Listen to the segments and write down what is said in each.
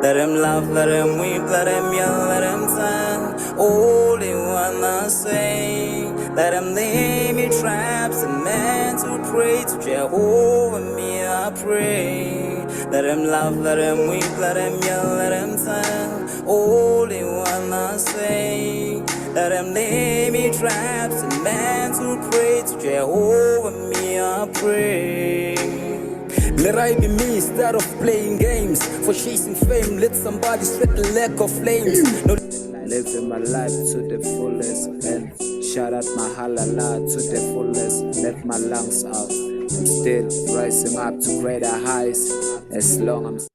Let him laugh, let him weep, let him yell, let him sing. All they wanna say. Let him lay me traps and men to pray to Jehovah, me I pray. Let him laugh, let him weep, let him yell, let him sing. All they wanna say. Let him lay me traps and men to pray to Jehovah, me I pray. Let I be me instead of playing games. For chasing fame, let somebody sweat the lack of flames. No, living my life to the fullest and shout out my halala to the fullest. Let my lungs out. I'm still rising up to greater heights as long as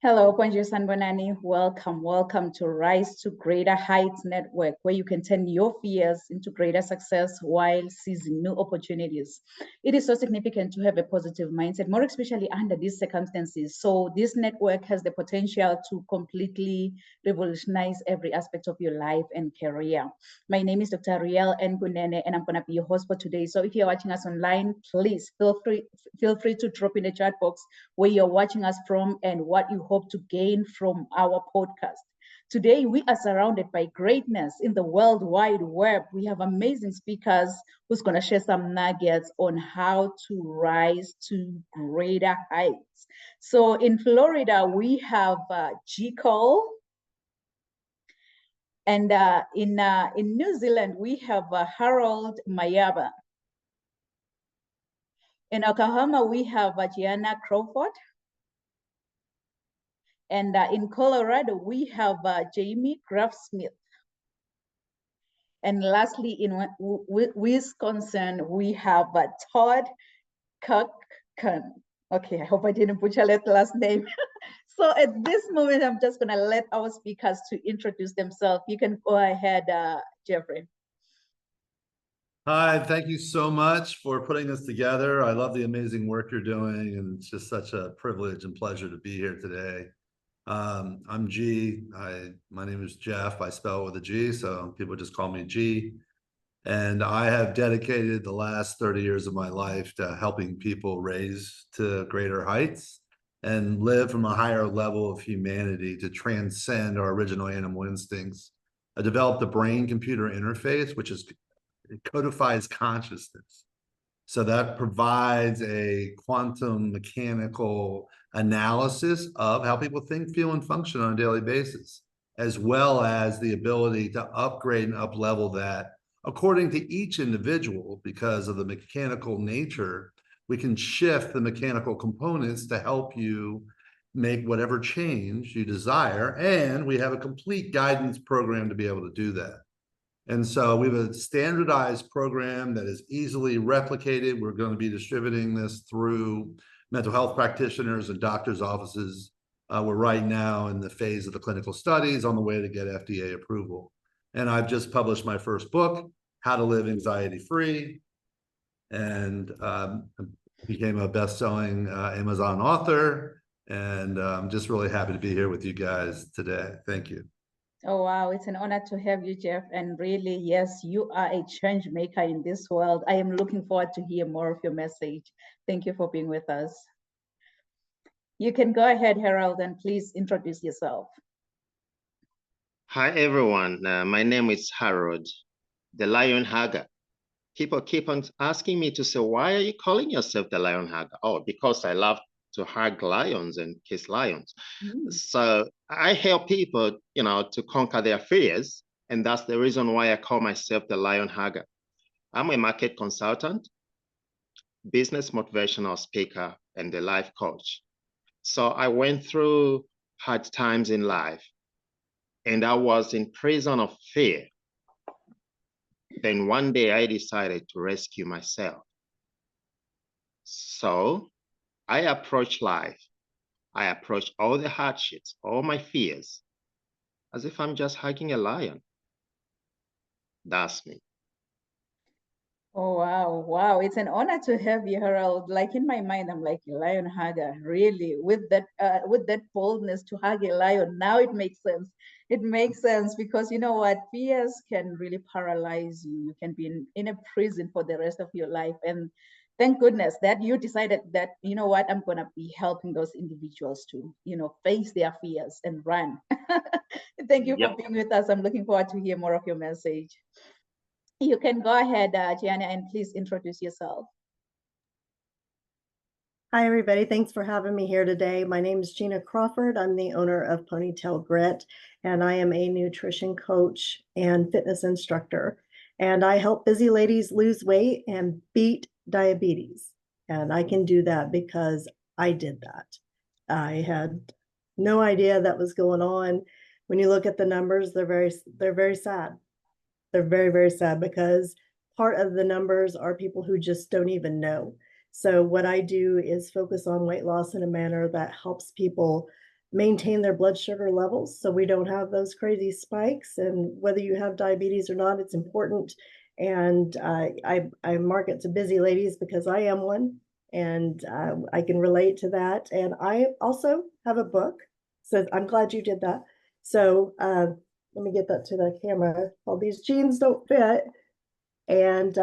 Hello, Bonjour Sanbonani. Welcome to Rise to Greater Heights Network, where you can turn your fears into greater success while seizing new opportunities. It is so significant to have a positive mindset, more especially under these circumstances. So this network has the potential to completely revolutionize every aspect of your life and career. My name is Dr. Riel Nkunene, and I'm going to be your host for today. So if you're watching us online, please feel free to drop in the chat box where you're watching us from and what you hope to gain from our podcast. Today, we are surrounded by greatness in the World Wide Web. We have amazing speakers who's going to share some nuggets on how to rise to greater heights. So in Florida, we have G. Cole. And in New Zealand, we have Harold Mayaba. In Oklahoma, we have Gianna Crawford. And in Colorado, we have Jamie Graf Smith. And lastly, in Wisconsin, we have Todd Kucken. Okay, I hope I didn't butcher that last name. So at this moment, I'm just gonna let our speakers to introduce themselves. You can go ahead, Jeffrey. Hi, thank you so much for putting this together. I love the amazing work you're doing, and it's just such a privilege and pleasure to be here today. I'm G. My name is Jeff. I spell it with a G, so people just call me G. And I have dedicated the last 30 years of my life to helping people raise to greater heights and live from a higher level of humanity to transcend our original animal instincts. I developed the brain-computer interface, which is it codifies consciousness. So that provides a quantum mechanical analysis of how people think, feel, and function on a daily basis, as well as the ability to upgrade and up-level that according to each individual. Because of the mechanical nature, we can shift the mechanical components to help you make whatever change you desire. And we have a complete guidance program to be able to do that. And so we have a standardized program that is easily replicated. We're going to be distributing this through mental health practitioners and doctors' offices. We're right now in the phase of the clinical studies on the way to get FDA approval. And I've just published my first book, How to Live Anxiety-Free, and became a best-selling Amazon author. And I'm just really happy to be here with you guys today. Thank you. Oh, wow. It's an honor to have you, Jeff. And really, yes, you are a change maker in this world. I am looking forward to hear more of your message. Thank you for being with us. You can go ahead, Harold, and please introduce yourself. Hi, everyone. My name is Harold, the Lion Hugger. People keep on asking me to say, why are you calling yourself the Lion Hugger? Oh, because I love to hug lions and kiss lions. So I help people, to conquer their fears. And that's the reason why I call myself the Lion Hugger. I'm a market consultant, business motivational speaker, and a life coach. So I went through hard times in life, and I was in prison of fear. Then one day I decided to rescue myself. So I approach life. I approach all the hardships, all my fears, as if I'm just hugging a lion. That's me. Oh, wow. Wow. It's an honor to have you, Harold. Like in my mind, I'm like, lion hugger, really, with that boldness to hug a lion. Now it makes sense. It makes sense because you know what? Fears can really paralyze you. You can be in a prison for the rest of your life. And thank goodness that you decided that, you know what, I'm gonna be helping those individuals to, face their fears and run. Thank you for Yep. being with us. I'm looking forward to hear more of your message. You can go ahead, Gianna, and please introduce yourself. Hi, everybody. Thanks for having me here today. My name is Gina Crawford. I'm the owner of Ponytail Grit, and I am a nutrition coach and fitness instructor. And I help busy ladies lose weight and beat diabetes. And I can do that because I did that. I had no idea that was going on. When you look at the numbers, they're very sad. They're very, very sad because part of the numbers are people who just don't even know. So what I do is focus on weight loss in a manner that helps people maintain their blood sugar levels so we don't have those crazy spikes. And whether you have diabetes or not, it's important. And I market to busy ladies because I am one, and I can relate to that. And I also have a book, so I'm glad you did that. So let me get that to the camera. All these jeans don't fit, and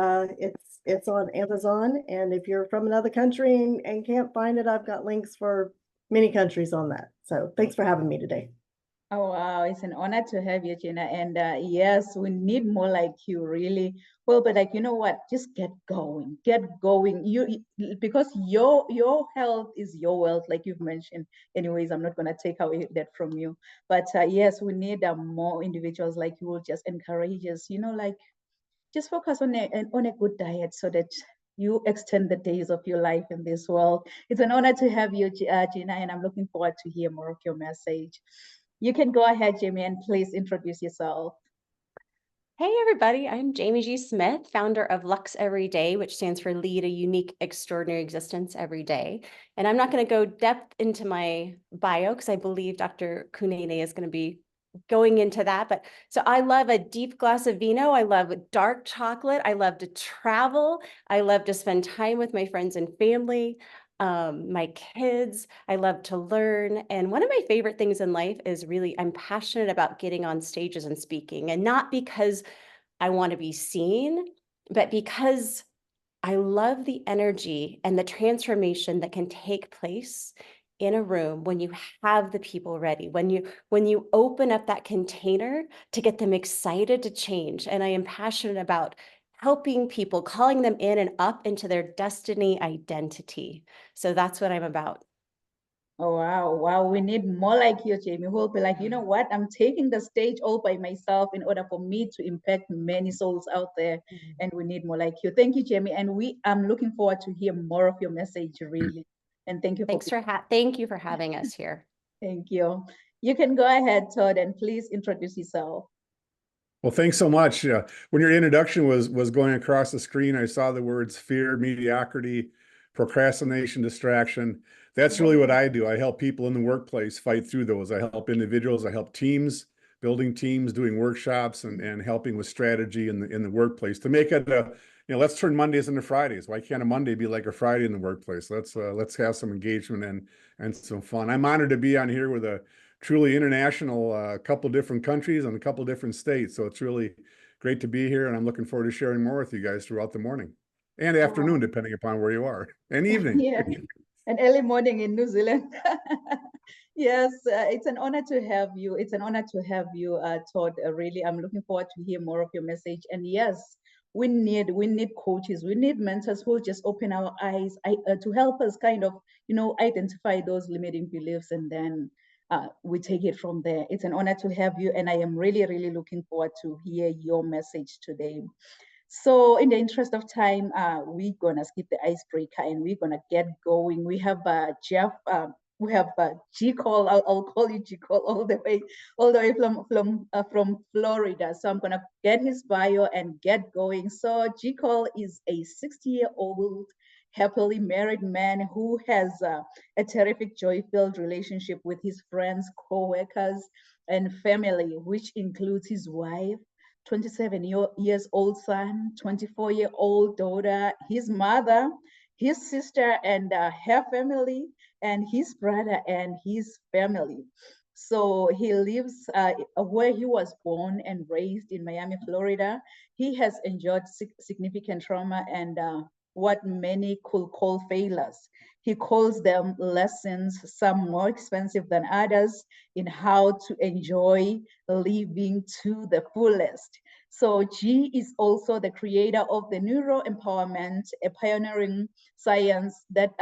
it's on Amazon. And if you're from another country and can't find it, I've got links for many countries on that. So thanks for having me today. Oh, wow. It's an honor to have you, Gina. And yes, we need more like you, really. Well, but like, you know what? Just get going. Get going. Because your health is your wealth, like you've mentioned. Anyways, I'm not gonna take away that from you. But yes, we need more individuals like you will just encourage us, like just focus on a good diet so that you extend the days of your life in this world. It's an honor to have you, Gina, and I'm looking forward to hear more of your message. You can go ahead, Jamie, and please introduce yourself. Hey everybody, I'm Jamie G. Smith, founder of Lux Every Day, which stands for Lead a Unique, Extraordinary Existence Every Day. And I'm not going to go depth into my bio because I believe Dr. Kunene is going to be going into that. But so I love a deep glass of vino. I love dark chocolate. I love to travel. I love to spend time with my friends and family. My kids, I love to learn. And one of my favorite things in life is really, I'm passionate about getting on stages and speaking, and not because I want to be seen, but because I love the energy and the transformation that can take place in a room when you have the people ready, when you open up that container to get them excited to change. And I am passionate about helping people, calling them in and up into their destiny identity. So that's what I'm about. Oh, wow. Wow. We need more like you, Jamie, who will be like, you know what? I'm taking the stage all by myself in order for me to impact many souls out there. And we need more like you. Thank you, Jamie. And I'm looking forward to hear more of your message, really. And thank you Thank you for having us here. Thank you. You can go ahead, Todd, and please introduce yourself. Well, thanks so much. When your introduction was going across the screen, I saw the words fear, mediocrity, procrastination, distraction. That's really what I do. I help people in the workplace fight through those. I help individuals, I help teams, building teams, doing workshops, and helping with strategy in the workplace to make it let's turn Mondays into Fridays. Why can't a Monday be like a Friday in the workplace? Let's have some engagement and some fun. I'm honored to be on here with a truly international, couple different countries and a couple different states. So it's really great to be here, and I'm looking forward to sharing more with you guys throughout the morning and afternoon, depending upon where you are, and evening. Yeah, and early morning in New Zealand. Yes, it's an honor to have you. It's an honor to have you, Todd. Really, I'm looking forward to hear more of your message. And yes, we need coaches, we need mentors who will just open our eyes to help us kind of, identify those limiting beliefs, and then we take it from there. It's an honor to have you, and I am really, really looking forward to hear your message today. So in the interest of time, we're gonna skip the icebreaker and we're gonna get going. We have Jeff we have G Cole. I'll call you G Cole all the way from Florida. So I'm gonna get his bio and get going. So G Cole is a 60-year-old happily married man who has a terrific joy-filled relationship with his friends, co-workers, and family, which includes his wife, 27 years old son, 24-year-old daughter, his mother, his sister and her family, and his brother and his family. So he lives where he was born and raised in Miami, Florida. He has endured significant trauma and what many could call failures. He calls them lessons, some more expensive than others, in how to enjoy living to the fullest. So G is also the creator of the Neuro Empowerment, a pioneering science that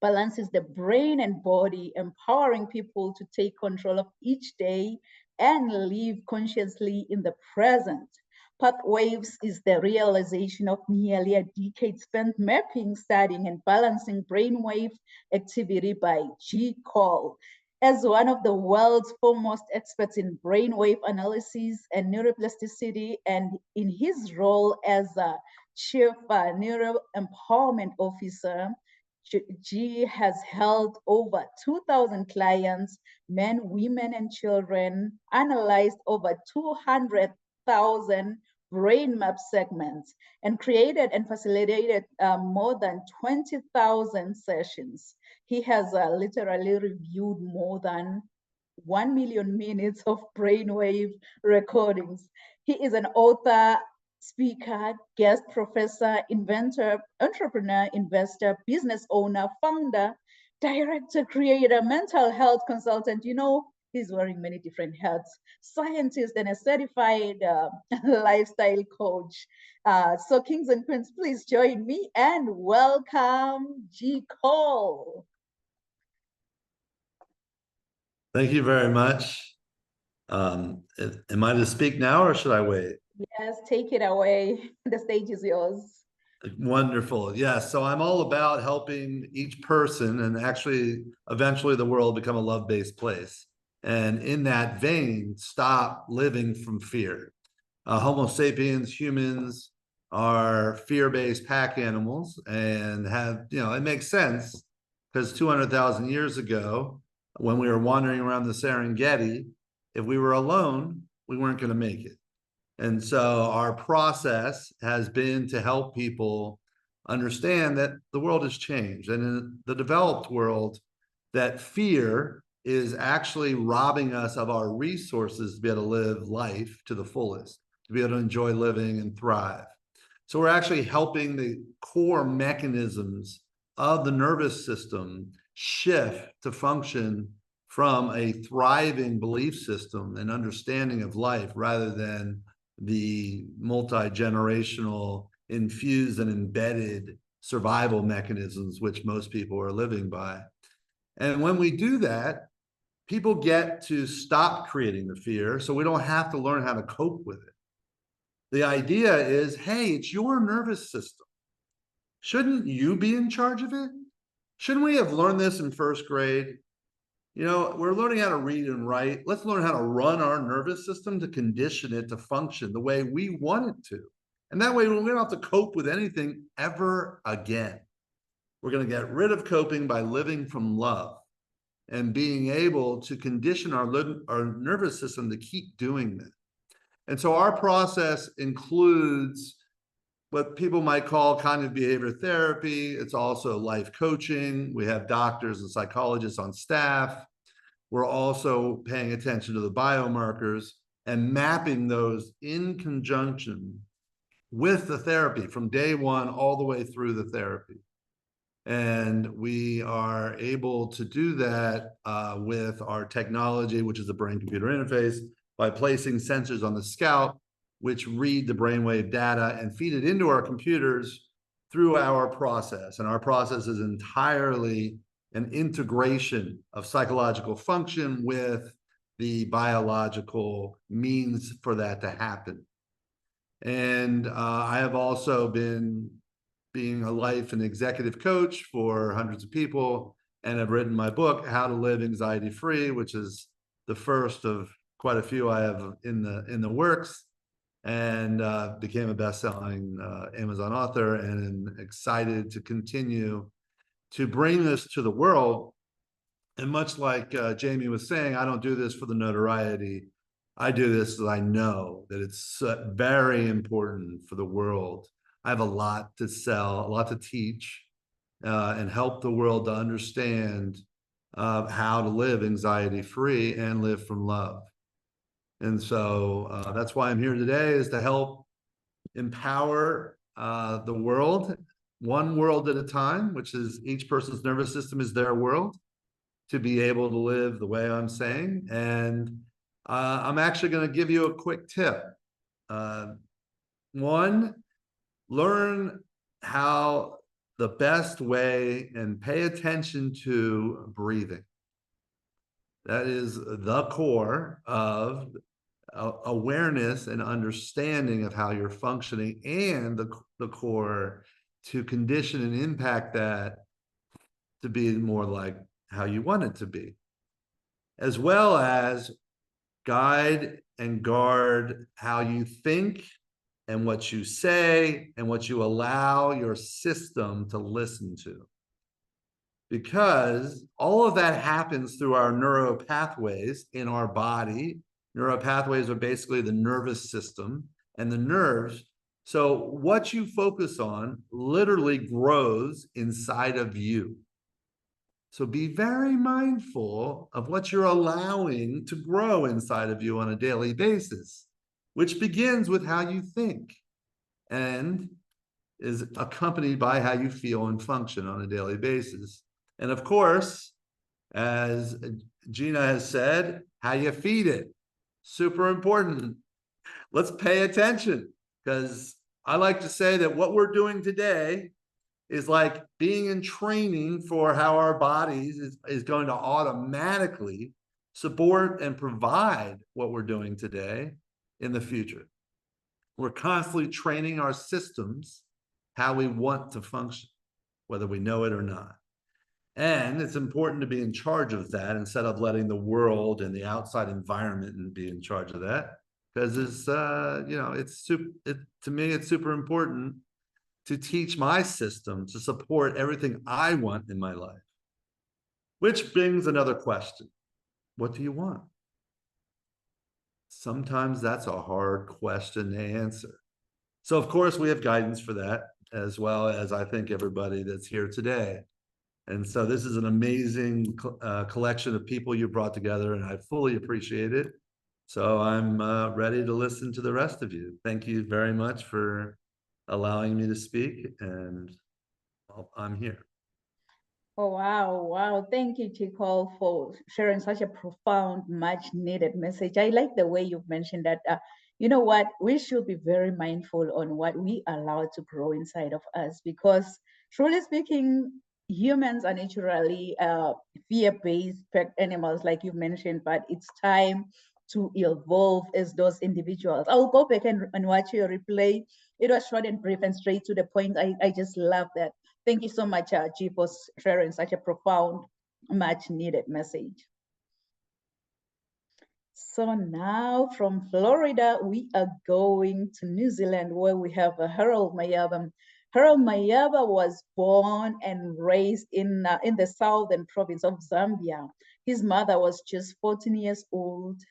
balances the brain and body, empowering people to take control of each day and live consciously in the present. Pathwaves is the realization of nearly a decade spent mapping, studying, and balancing brainwave activity by G. Cole. As one of the world's foremost experts in brainwave analysis and neuroplasticity, and in his role as a Chief Neuro Empowerment Officer, G has held over 2,000 clients, men, women, and children, analyzed over 200,000 brain map segments, and created and facilitated more than 20,000 sessions. He has literally reviewed more than 1 million minutes of brainwave recordings. He is an author, speaker, guest professor, inventor, entrepreneur, investor, business owner, founder, director, creator, mental health consultant. You know, he's wearing many different hats, scientist, and a certified lifestyle coach. So kings and queens, please join me and welcome G. Cole. Thank you very much. Am I to speak now or should I wait? Yes, take it away. The stage is yours. Wonderful. Yes. So I'm all about helping each person and actually eventually the world become a love-based place. And in that vein, stop living from fear. Homo sapiens, humans are fear-based pack animals and have, it makes sense because 200,000 years ago, when we were wandering around the Serengeti, if we were alone, we weren't going to make it. And so our process has been to help people understand that the world has changed. And in the developed world, that fear is actually robbing us of our resources to be able to live life to the fullest, to be able to enjoy living and thrive. So we're actually helping the core mechanisms of the nervous system shift to function from a thriving belief system and understanding of life rather than the multi-generational infused and embedded survival mechanisms which most people are living by. And when we do that, people get to stop creating the fear so we don't have to learn how to cope with it. The idea is, hey, it's your nervous system. Shouldn't you be in charge of it? Shouldn't we have learned this in first grade? We're learning how to read and write. Let's learn how to run our nervous system to condition it to function the way we want it to. And that way we don't have to cope with anything ever again. We're going to get rid of coping by living from love and being able to condition our nervous system to keep doing that. And so our process includes what people might call cognitive behavior therapy. It's also life coaching. We have doctors and psychologists on staff. We're also paying attention to the biomarkers and mapping those in conjunction with the therapy from day one all the way through the therapy. And we are able to do that with our technology, which is the brain-computer interface, by placing sensors on the scalp, which read the brainwave data and feed it into our computers through our process. And our process is entirely an integration of psychological function with the biological means for that to happen. And I have also been being a life and executive coach for hundreds of people and have written my book, How to Live Anxiety Free, which is the first of quite a few I have in the works, and became a best-selling Amazon author, and am excited to continue to bring this to the world. And much like Jamie was saying, I don't do this for the notoriety. I do this because I know that it's very important for the world. I have a lot to sell, a lot to teach, and help the world to understand how to live anxiety-free and live from love. And so that's why I'm here today, is to help empower the world, one world at a time, which is each person's nervous system is their world, to be able to live the way I'm saying. And I'm actually going to give you a quick tip. One, learn how the best way, and pay attention to breathing. That is the core of awareness and understanding of how you're functioning, and the core to condition and impact that to be more like how you want it to be, as well as guide and guard how you think and what you say and what you allow your system to listen to. Because all of that happens through our neuropathways in our body. Neuropathways are basically the nervous system and the nerves. So what you focus on literally grows inside of you. So be very mindful of what you're allowing to grow inside of you on a daily basis, which begins with how you think and is accompanied by how you feel and function on a daily basis. And of course, as Gina has said, how you feed it, super important. Let's pay attention, because I like to say that what we're doing today is like being in training for how our bodies is going to automatically support and provide what we're doing today in the future. We're constantly training our systems how we want to function, whether we know it or not. And it's important to be in charge of that instead of letting the world and the outside environment be in charge of that. Because it's, to me, it's super important to teach my system to support everything I want in my life. Which brings another question. What do you want? Sometimes that's a hard question to answer. So of course we have guidance for that, as well as I think everybody that's here today. And so this is an amazing collection of people you brought together, and I fully appreciate it. So I'm ready to listen to the rest of you. Thank you very much for allowing me to speak, and I'm here. Oh, wow. Wow. Thank you, Chico, for sharing such a profound, much needed message. I like the way you've mentioned that, you know what, we should be very mindful on what we allow to grow inside of us, because truly speaking, humans are naturally fear-based animals, like you've mentioned, but it's time to evolve as those individuals. I'll go back and watch your replay. It was short and brief and straight to the point. I just love that. Thank you so much, G, for sharing such a profound, much needed message. So now from Florida, we are going to New Zealand, where we have Harold Mayaba. Harold Mayaba was born and raised in the southern province of Zambia. His mother was just 14 years old,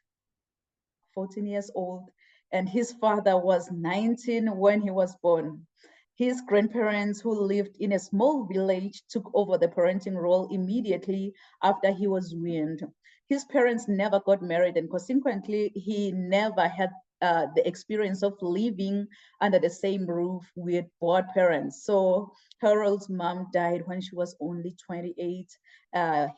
and his father was 19 when he was born. His grandparents, who lived in a small village, took over the parenting role immediately after he was weaned. His parents never got married, and consequently, he never had the experience of living under the same roof with both parents. So Harold's mom died when she was only 28.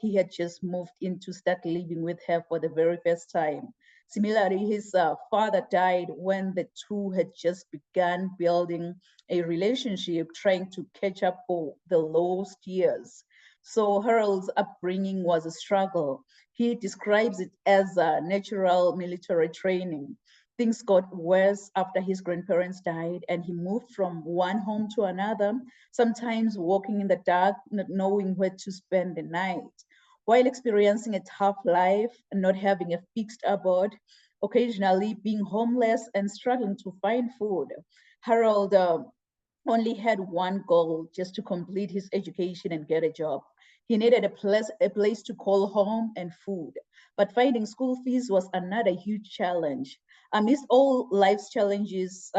He had just moved in to start living with her for the very first time. Similarly, his father died when the two had just begun building a relationship, trying to catch up for the lost years. So Harold's upbringing was a struggle. He describes it as a natural military training. Things got worse after his grandparents died, and he moved from one home to another, sometimes walking in the dark, not knowing where to spend the night. While experiencing a tough life and not having a fixed abode, occasionally being homeless and struggling to find food, Harold only had one goal, just to complete his education and get a job. He needed a place to call home and food, but finding school fees was another huge challenge. Amidst all life's challenges,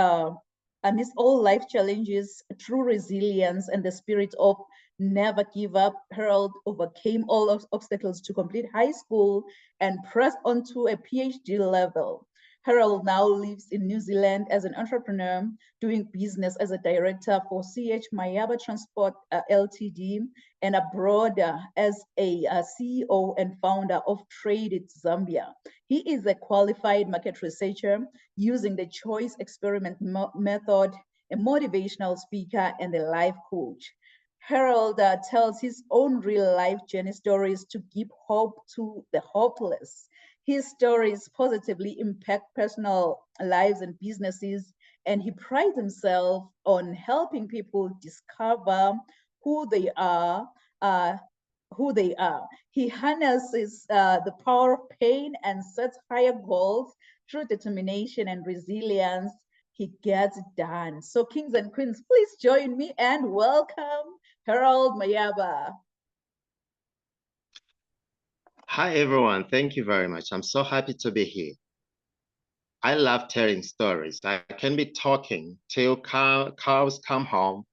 through resilience and the spirit of never give up, Harold overcame all obstacles to complete high school and pressed on to a PhD level. Harold now lives in New Zealand as an entrepreneur, doing business as a director for CH Mayaba Transport Ltd, and abroad as a CEO and founder of Trade It Zambia. He is a qualified market researcher using the choice experiment method, a motivational speaker, and a life coach. Harold tells his own real life journey stories to give hope to the hopeless. His stories positively impact personal lives and businesses, and he prides himself on helping people discover who they are. He harnesses the power of pain and sets higher goals through determination and resilience. He gets it done. So kings and queens, please join me and welcome Harold Mayaba. Hi, everyone. Thank you very much. I'm so happy to be here. I love telling stories. I can be talking till cows come home.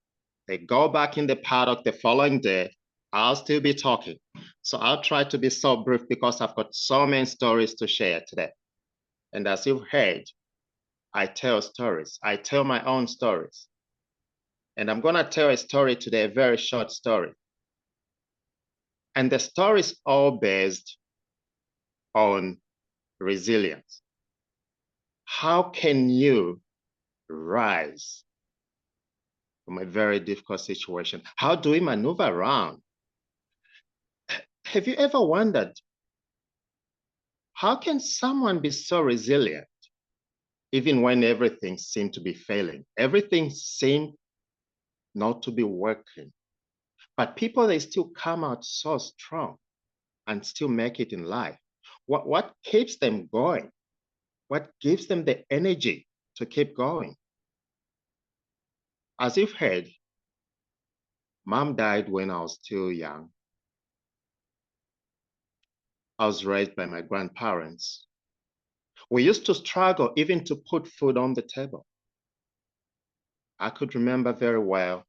They go back in the paddock the following day. I'll still be talking. So I'll try to be so brief because I've got so many stories to share today. And as you've heard, I tell stories. I tell my own stories. And I'm going to tell a story today, a very short story. And the story is all based on resilience. How can you rise from a very difficult situation? How do we maneuver around? Have you ever wondered, how can someone be so resilient even when everything seemed to be failing? Everything seemed not to be working. But people, they still come out so strong and still make it in life. What keeps them going? What gives them the energy to keep going? As you've heard, Mom died when I was still young. I was raised by my grandparents. We used to struggle even to put food on the table. I could remember very well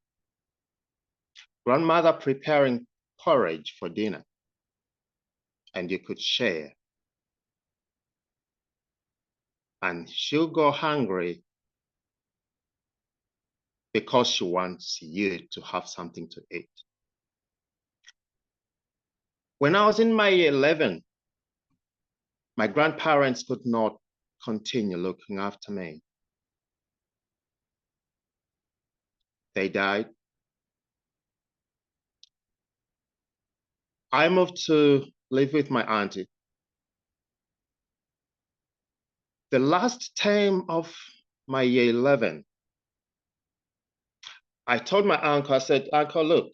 grandmother preparing porridge for dinner, and you could share. And she'll go hungry because she wants you to have something to eat. When I was in my year 11, my grandparents could not continue looking after me. They died. I moved to live with my auntie. The last time of my year 11, I told my uncle, I said, Uncle, look,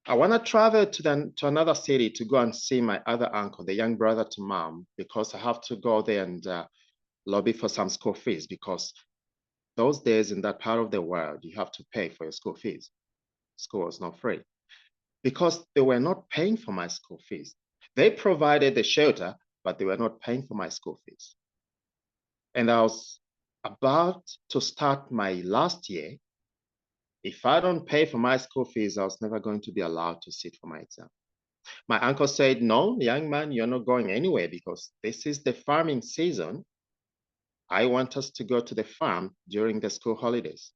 I want to travel to another city to go and see my other uncle, the young brother to Mom, because I have to go there and lobby for some school fees, because those days in that part of the world, you have to pay for your school fees. School was not free because they were not paying for my school fees. They provided the shelter, but they were not paying for my school fees. And I was about to start my last year. If I don't pay for my school fees, I was never going to be allowed to sit for my exam. My uncle said, no, young man, you're not going anywhere because this is the farming season. I want us to go to the farm during the school holidays.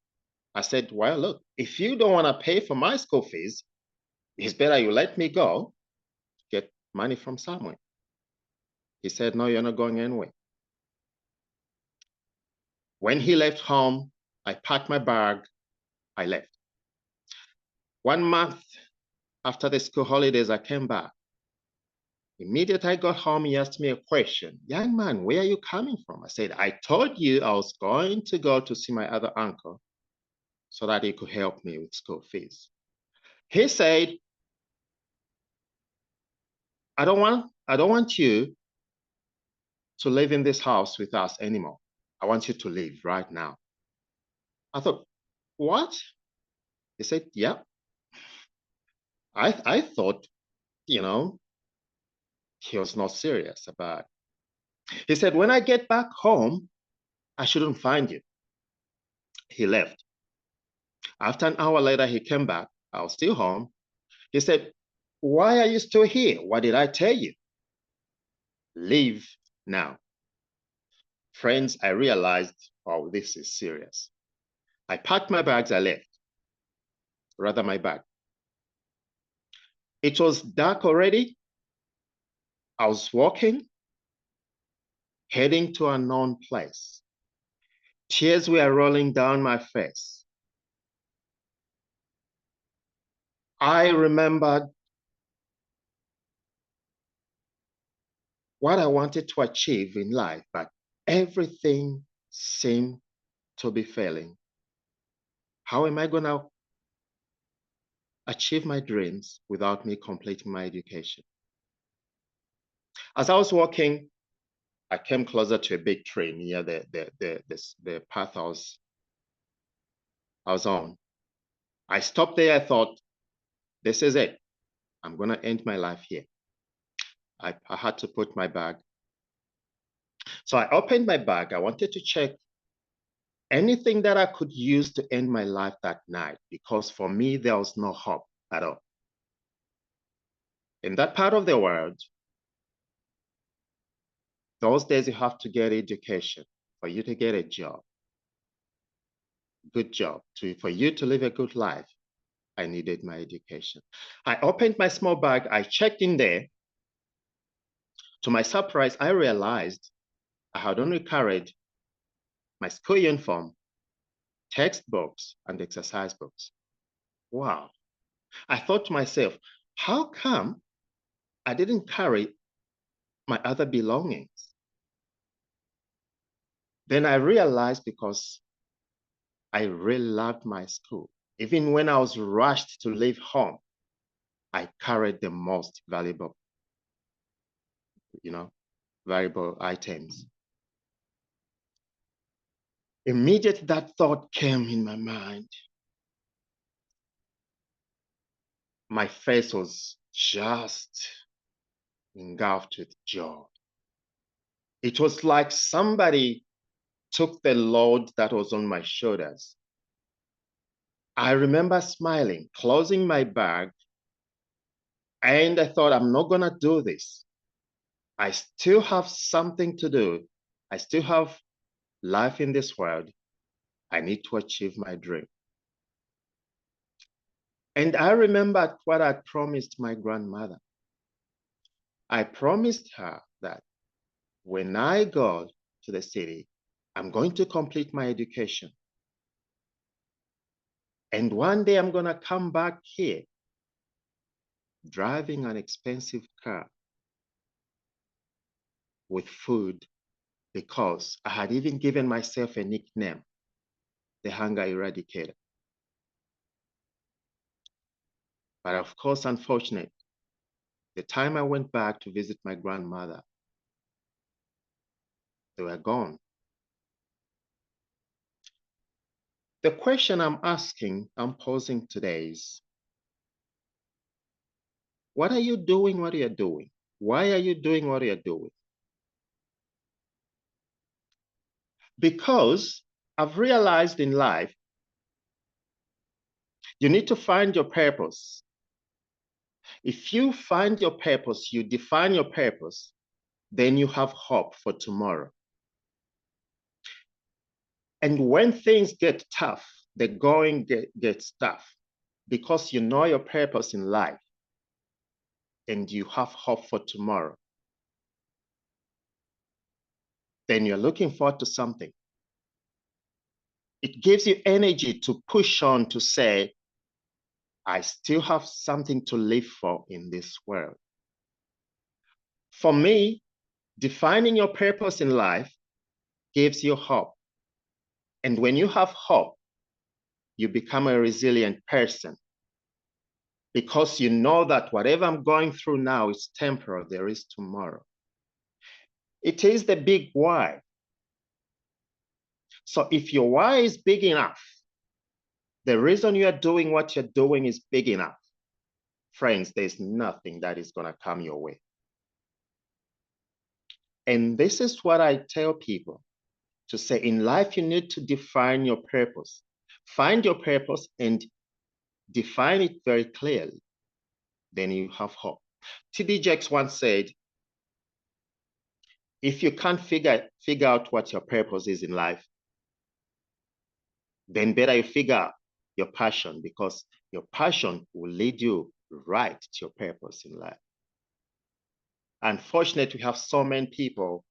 I said, well, look, if you don't want to pay for my school fees, it's better you let me go, get money from somewhere. He said, no, you're not going anywhere. When he left home, I packed my bag, I left. 1 month after the school holidays, I came back. Immediately I got home, he asked me a question. Young man, where are you coming from? I said, I told you I was going to go to see my other uncle so that he could help me with school fees. He said, I don't want you to live in this house with us anymore. I want you to leave right now. I thought, what? He said, yeah. I thought, he was not serious about it. He said, when I get back home, I shouldn't find you. He left. After an hour later, he came back. I was still home. He said, why are you still here? What did I tell you? Leave now. Friends, I realized, oh, this is serious. I packed my bags, I left. Rather, my bag. It was dark already. I was walking, heading to an unknown place. Tears were rolling down my face. I remembered what I wanted to achieve in life, but everything seemed to be failing. How am I going to achieve my dreams without me completing my education? As I was walking, I came closer to a big tree near the path I was on. I stopped there. I thought, this is it. I'm going to end my life here. I had to put my bag. So I opened my bag. I wanted to check anything that I could use to end my life that night, because for me, there was no hope at all. In that part of the world, those days you have to get education for you to get a job, good job. For you to live a good life, I needed my education. I opened my small bag. I checked in there. To my surprise, I realized I had only carried my school uniform, textbooks, and exercise books. Wow. I thought to myself, how come I didn't carry my other belongings? Then I realized, because I really loved my school. Even when I was rushed to leave home, I carried the most valuable, valuable items. Immediately that thought came in my mind. My face was just engulfed with joy. It was like somebody took the load that was on my shoulders. I remember smiling, closing my bag, and I thought, I'm not gonna do this. I still have something to do. I still have life in this world. I need to achieve my dream. And I remembered what I promised my grandmother. I promised her that when I go to the city, I'm going to complete my education. And one day I'm going to come back here driving an expensive car with food, because I had even given myself a nickname, the Hunger Eradicator. But of course, unfortunately, the time I went back to visit my grandmother, they were gone. The question I'm posing today is, what are you doing what you're doing? Why are you doing what you're doing? Because I've realized in life, you need to find your purpose. If you find your purpose, you define your purpose, then you have hope for tomorrow. And when things get tough, the going gets tough, because you know your purpose in life and you have hope for tomorrow. Then you're looking forward to something. It gives you energy to push on, to say, I still have something to live for in this world. For me, defining your purpose in life gives you hope. And when you have hope, you become a resilient person because you know that whatever I'm going through now is temporal, there is tomorrow. It is the big why. So if your why is big enough, the reason you are doing what you're doing is big enough, friends, there's nothing that is going to come your way. And this is what I tell people to say in life, you need to define your purpose. Find your purpose and define it very clearly. Then you have hope. T.D. Jakes once said, if you can't figure out what your purpose is in life, then better you figure out your passion, because your passion will lead you right to your purpose in life. Unfortunately, we have so many people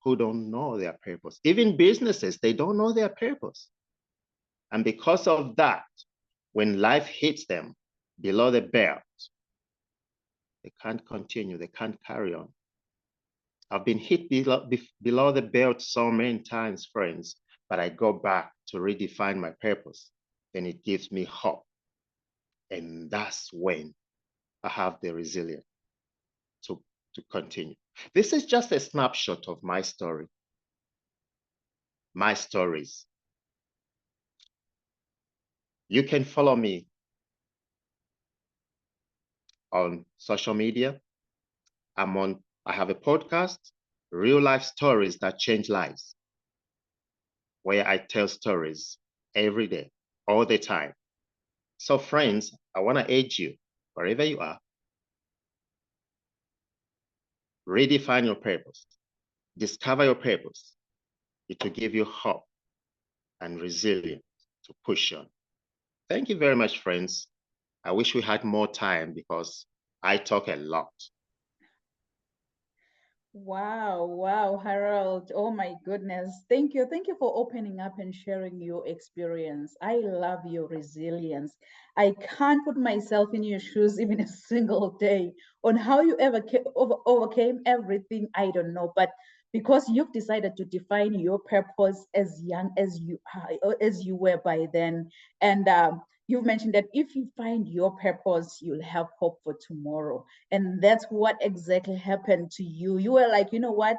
who don't know their purpose. Even businesses, they don't know their purpose. And because of that, when life hits them below the belt, they can't continue, they can't carry on. I've been hit below the belt so many times, friends, but I go back to redefine my purpose. Then it gives me hope. And that's when I have the resilience to continue. This is just a snapshot of my story, my stories. You can follow me on social media. I have a podcast, Real Life Stories That Change Lives, where I tell stories every day, all the time. So friends, I want to urge you, wherever you are, redefine your purpose, discover your purpose. It will give you hope and resilience to push on. Thank you very much, friends. I wish we had more time because I talk a lot. Wow, Harold. Oh my goodness. Thank you. Thank you for opening up and sharing your experience. I love your resilience. I can't put myself in your shoes even a single day on how you ever overcame everything. I don't know. But because you've decided to define your purpose as young as you were by then, and you've mentioned that if you find your purpose, you'll have hope for tomorrow. And that's what exactly happened to you. You were like, you know what?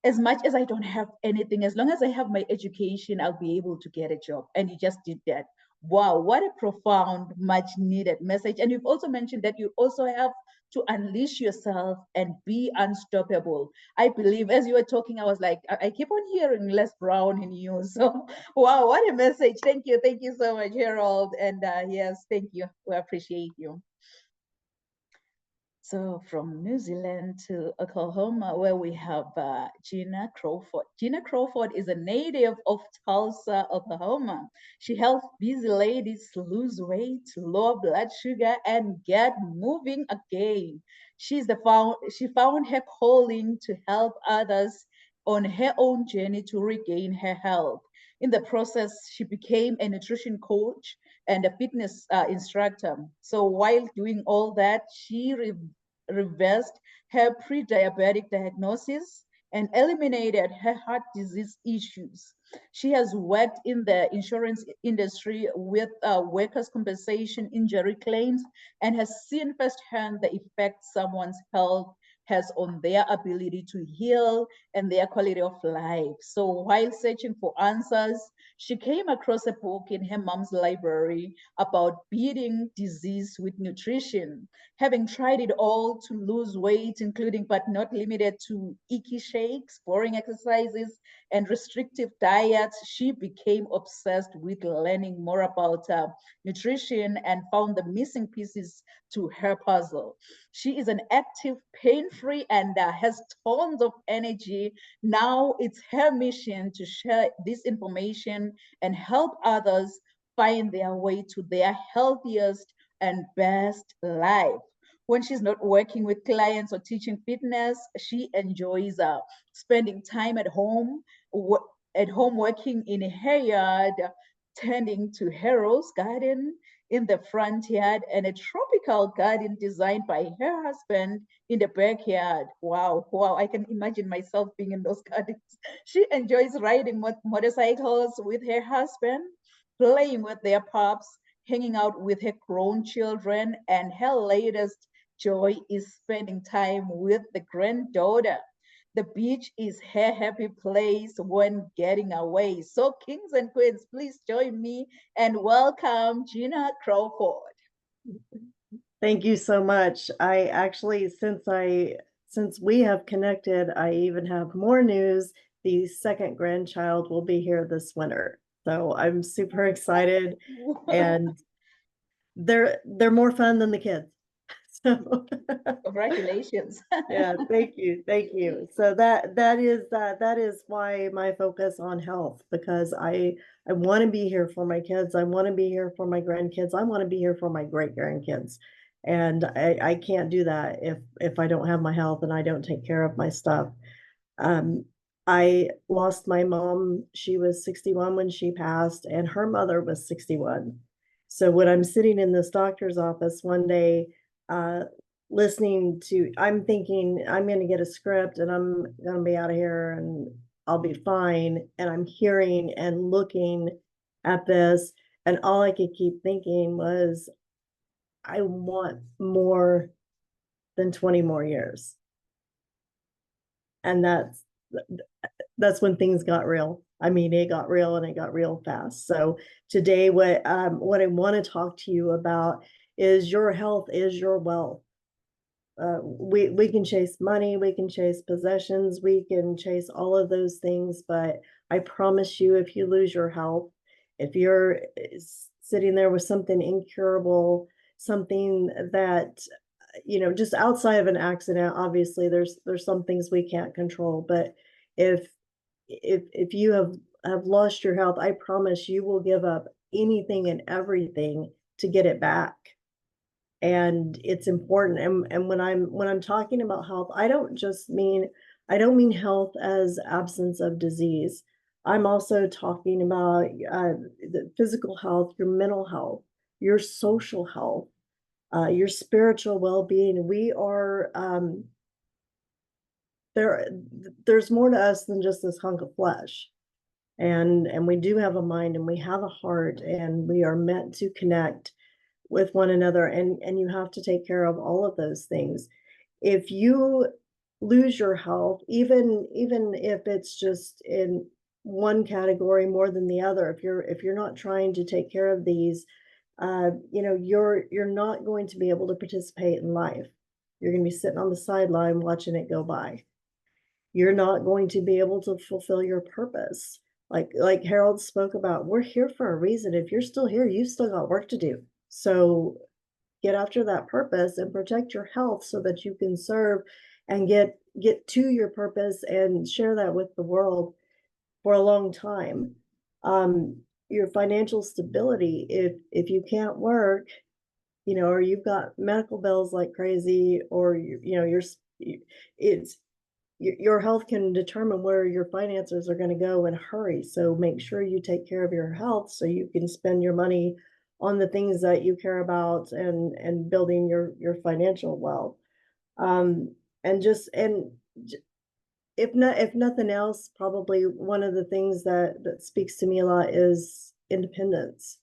As much as I don't have anything, as long as I have my education, I'll be able to get a job. And you just did that. Wow, what a profound, much needed message. And you've also mentioned that you also have to unleash yourself and be unstoppable. I believe as you were talking, I was like, I keep on hearing Les Brown in you. So, wow, what a message. Thank you. Thank you so much, Harold. And yes, thank you. We appreciate you. So from New Zealand to Oklahoma, where we have Gina Crawford. Gina Crawford is a native of Tulsa, Oklahoma. She helps busy ladies lose weight, lower blood sugar, and get moving again. She found her calling to help others on her own journey to regain her health. In the process, she became a nutrition coach and a fitness instructor. So while doing all that, she reversed her pre-diabetic diagnosis and eliminated her heart disease issues. She has worked in the insurance industry with workers' compensation injury claims and has seen firsthand the effect someone's health has on their ability to heal and their quality of life. So while searching for answers, she came across a book in her mom's library about beating disease with nutrition. Having tried it all to lose weight, including but not limited to icky shakes, boring exercises, and restrictive diets, she became obsessed with learning more about nutrition and found the missing pieces to her puzzle. She is an active, pain-free, and has tons of energy. Now it's her mission to share this information and help others find their way to their healthiest and best life. When she's not working with clients or teaching fitness, she enjoys spending time at home working in her yard, tending to her rose garden, in the front yard and a tropical garden designed by her husband in the backyard. Wow, wow, I can imagine myself being in those gardens. She enjoys riding motorcycles with her husband, playing with their pups, hanging out with her grown children, and her latest joy is spending time with the granddaughter. The beach is her happy place when getting away. So kings and queens, please join me and welcome Gina Crawford. Thank you so much. I actually, since we have connected, I even have more news. The second grandchild will be here this winter. So I'm super excited, and they're more fun than the kids. So Congratulations. yeah, thank you, thank you. So that is why my focus on health, because I want to be here for my kids. I want to be here for my grandkids. I want to be here for my great grandkids. And I can't do that if I don't have my health and I don't take care of my stuff. I lost my mom. She was 61 when she passed, and her mother was 61. So when I'm sitting in this doctor's office one day, listening to, I'm thinking I'm going to get a script and I'm going to be out of here and I'll be fine. And I'm hearing and looking at this, and all I could keep thinking was, I want more than 20 more years. And that's when things got real. I mean, it got real, and it got real fast. So today, what I want to talk to you about is your health is your wealth. We can chase money, we can chase possessions, we can chase all of those things, but I promise you, if you lose your health, if you're sitting there with something incurable, something that, you know, just outside of an accident, obviously there's some things we can't control, but if you have lost your health, I promise you will give up anything and everything to get it back. And it's important. And when I'm talking about health, I don't mean health as absence of disease. I'm also talking about the physical health, your mental health, your social health, your spiritual well-being. We are there's more to us than just this hunk of flesh. And we do have a mind, and we have a heart, and we are meant to connect with one another, and you have to take care of all of those things. If you lose your health, even if it's just in one category more than the other, if you're not trying to take care of these, you know, you're not going to be able to participate in life. You're going to be sitting on the sideline watching it go by. You're not going to be able to fulfill your purpose. Like Harold spoke about, we're here for a reason. If you're still here, you've still got work to do. So get after that purpose and protect your health so that you can serve and get to your purpose and share that with the world for a long time. Your financial stability, if you can't work, you know, or you've got medical bills like crazy, or you know, your health can determine where your finances are going to go in a hurry. So make sure you take care of your health so you can spend your money on the things that you care about and building your financial wealth. If nothing else, probably one of the things that speaks to me a lot is independence.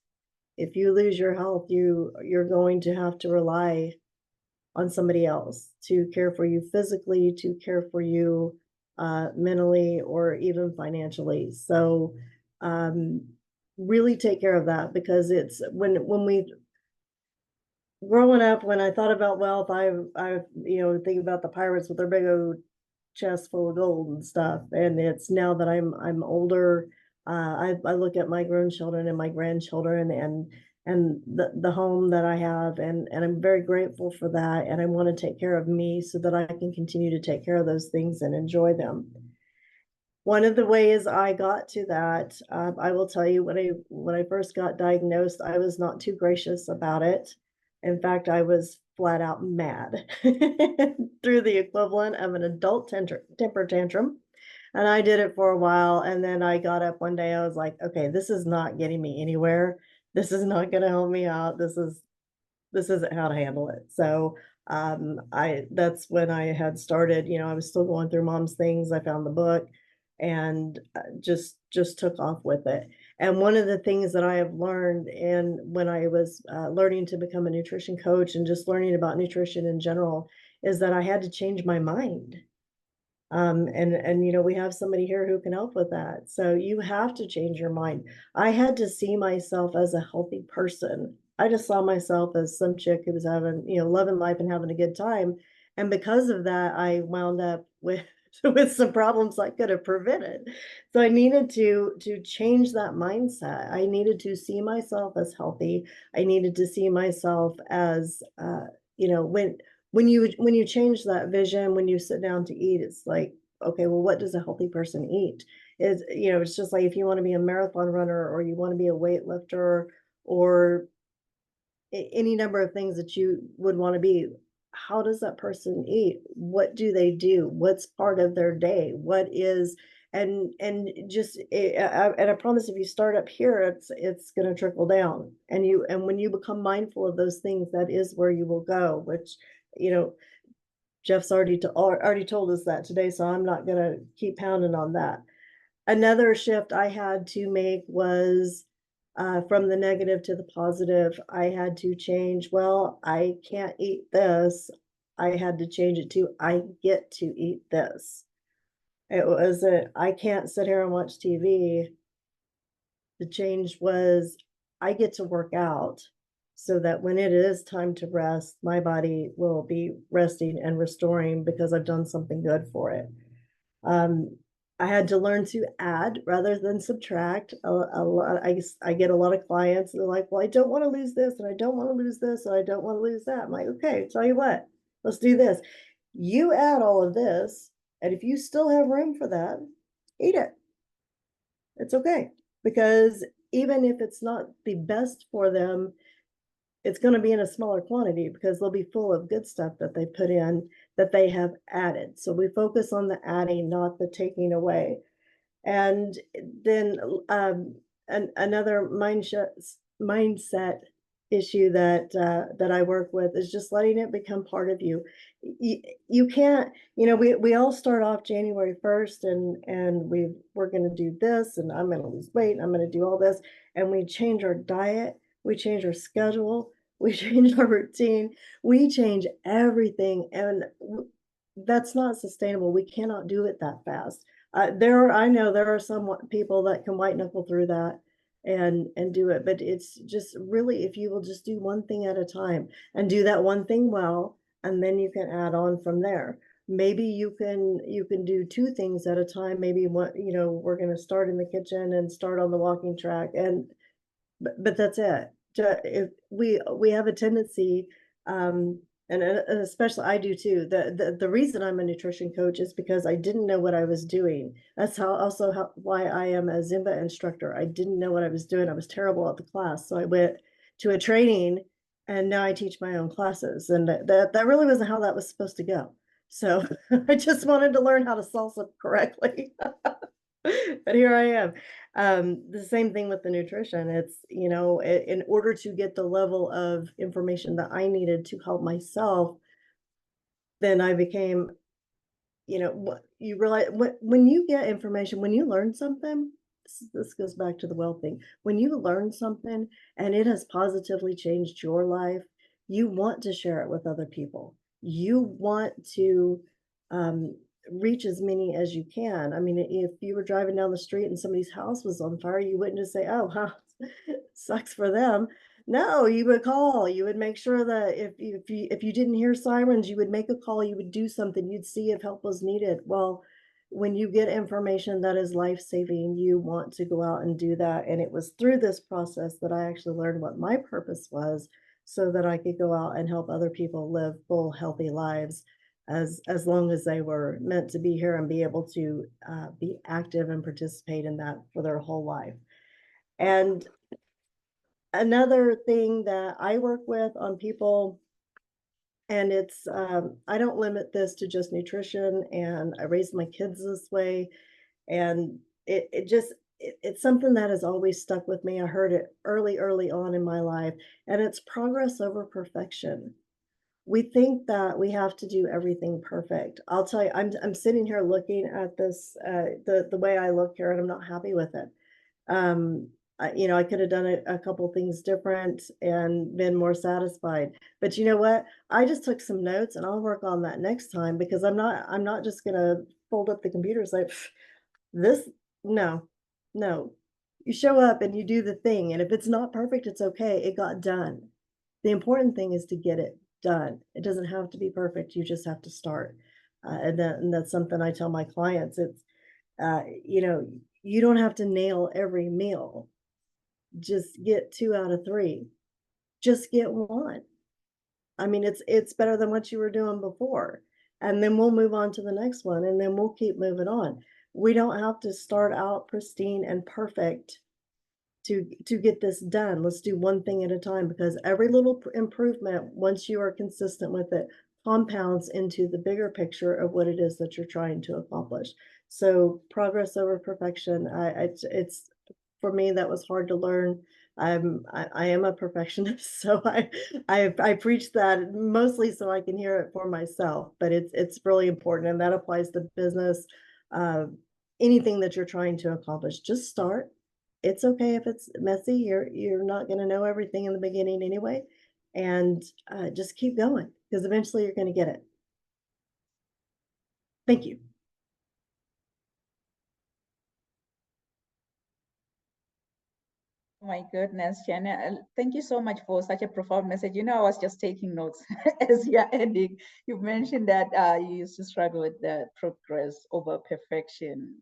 If you lose your health, you're going to have to rely on somebody else to care for you physically, to care for you mentally, or even financially. So really take care of that, because it's when we growing up, when I thought about wealth, I you know, think about the pirates with their big old chest full of gold and stuff. And it's now that I'm older, I look at my grown children and my grandchildren and the home that I have, and I'm very grateful for that. And I want to take care of me so that I can continue to take care of those things and enjoy them. One of the ways I got to that, I will tell you, when I first got diagnosed, I was not too gracious about it. In fact, I was flat out mad through the equivalent of an adult temper tantrum. And I did it for a while. And then I got up one day, I was like, okay, this is not getting me anywhere. this is not going to help me out. This isn't how to handle it. So that's when I had started, I was still going through mom's things. I found the book and just took off with it. And one of the things that I have learned, and when I was learning to become a nutrition coach and just learning about nutrition in general, is that I had to change my mind. And we have somebody here who can help with that. So you have to change your mind. I had to see myself as a healthy person. I just saw myself as some chick who was having, loving life and having a good time. And because of that, I wound up with with some problems I could have prevented. So I needed to change that mindset. I needed to see myself as healthy. I needed to see myself as when you change that vision, when you sit down to eat, it's like, okay, well, what does a healthy person eat? It's just like if you want to be a marathon runner or you want to be a weightlifter or any number of things that you would want to be, how does that person eat? What do they do? What's part of their day? What is and I promise if you start up here, it's going to trickle down. And when you become mindful of those things, that is where you will go, which Jeff's already told us that today, so I'm not going to keep pounding on that. Another shift I had to make was from the negative to the positive. I had to change, well, I can't eat this. I had to change it to, I get to eat this. It wasn't, I can't sit here and watch TV. The change was, I get to work out so that when it is time to rest, my body will be resting and restoring because I've done something good for it. I had to learn to add rather than subtract. A lot, I get a lot of clients that are like, well, I don't want to lose this, and I don't want to lose this, and I don't want to lose that. I'm like, okay, tell you what, let's do this. You add all of this, and if you still have room for that, eat it. It's okay. Because even if it's not the best for them, it's going to be in a smaller quantity because they'll be full of good stuff that they put in that they have added. So we focus on the adding, not the taking away. And then another mindset issue that I work with is just letting it become part of you. You can't, we all start off January 1st and we're going to do this, and I'm going to lose weight, and I'm going to do all this, and we change our diet, we change our schedule, we change our routine, we change everything, and that's not sustainable. We cannot do it that fast. I know there are some people that can white knuckle through that and do it, but it's just really, if you will just do one thing at a time and do that one thing well, and then you can add on from there. Maybe you can do two things at a time. Maybe we're going to start in the kitchen and start on the walking track, but that's it. If we have a tendency, and especially I do too. The reason I'm a nutrition coach is because I didn't know what I was doing. That's why I am a Zumba instructor. I didn't know what I was doing. I was terrible at the class. So I went to a training, and now I teach my own classes. And that really wasn't how that was supposed to go. So I just wanted to learn how to salsa correctly. But here I am. The same thing with the nutrition. It's, in order to get the level of information that I needed to help myself, then I became, what you realize when you get information, when you learn something, this goes back to the well thing. When you learn something and it has positively changed your life, you want to share it with other people. You want to, reach as many as you can. I mean, if you were driving down the street and somebody's house was on fire, you wouldn't just say, oh, huh, sucks for them. No, you would call. You would make sure that if you didn't hear sirens, you would make a call, you would do something, you'd see if help was needed. Well, when you get information that is life-saving, you want to go out and do that. And it was through this process that I actually learned what my purpose was, so that I could go out and help other people live full, healthy lives as long as they were meant to be here and be able to be active and participate in that for their whole life. And another thing that I work with on people, and it's, I don't limit this to just nutrition, and I raised my kids this way, and it just, it's something that has always stuck with me. I heard it early on in my life, and it's progress over perfection. We think that we have to do everything perfect. I'll tell you, I'm sitting here looking at this, the way I look here, and I'm not happy with it. You know, I could have done a couple things different and been more satisfied. But you know what? I just took some notes, and I'll work on that next time, because I'm not just gonna fold up the computer and say, "Pff, this, no, no." You show up and you do the thing, and if it's not perfect, it's okay. It got done. The important thing is to get it done. It doesn't have to be perfect. You just have to start. And that's something I tell my clients. It's, you know, you don't have to nail every meal. Just get 2 out of 3. Just get 1. I mean, it's better than what you were doing before. And then we'll move on to the next one, and then we'll keep moving on. We don't have to start out pristine and perfect to get this done. Let's do one thing at a time, because every little improvement, once you are consistent with it, compounds into the bigger picture of what it is that you're trying to accomplish. So progress over perfection. It's for me, that was hard to learn. I am a perfectionist, so I preach that mostly so I can hear it for myself. But it's really important, and that applies to business. Uh, Anything that you're trying to accomplish, just start. It's okay if it's messy. You're not going to know everything in the beginning anyway, and just keep going, because eventually you're going to get it. Thank you. My goodness, Jenna, thank you so much for such a profound message. You know, I was just taking notes as you're ending. You mentioned that you used to struggle with the progress over perfection.